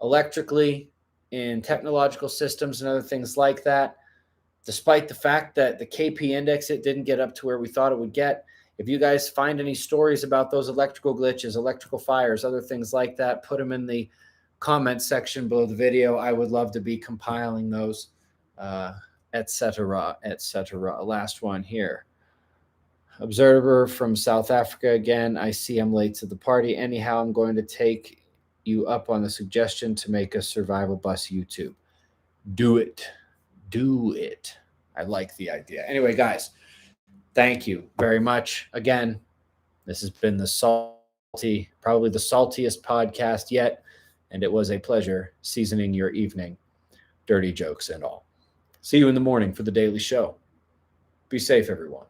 electrically in technological systems and other things like that, despite the fact that the KP index, it didn't get up to where we thought it would get. If you guys find any stories about those electrical glitches, electrical fires, other things like that, put them in the comment section below the video. I would love to be compiling those, etc., etc. Last one here. Observer from South Africa again. I see I'm late to the party. Anyhow, I'm going to take you up on the suggestion to make a survival bus YouTube. Do it. Do it. I like the idea. Anyway, guys, thank you very much. Again, this has been probably the saltiest podcast yet, and it was a pleasure seasoning your evening, dirty jokes and all. See you in the morning for the daily show. Be safe, everyone.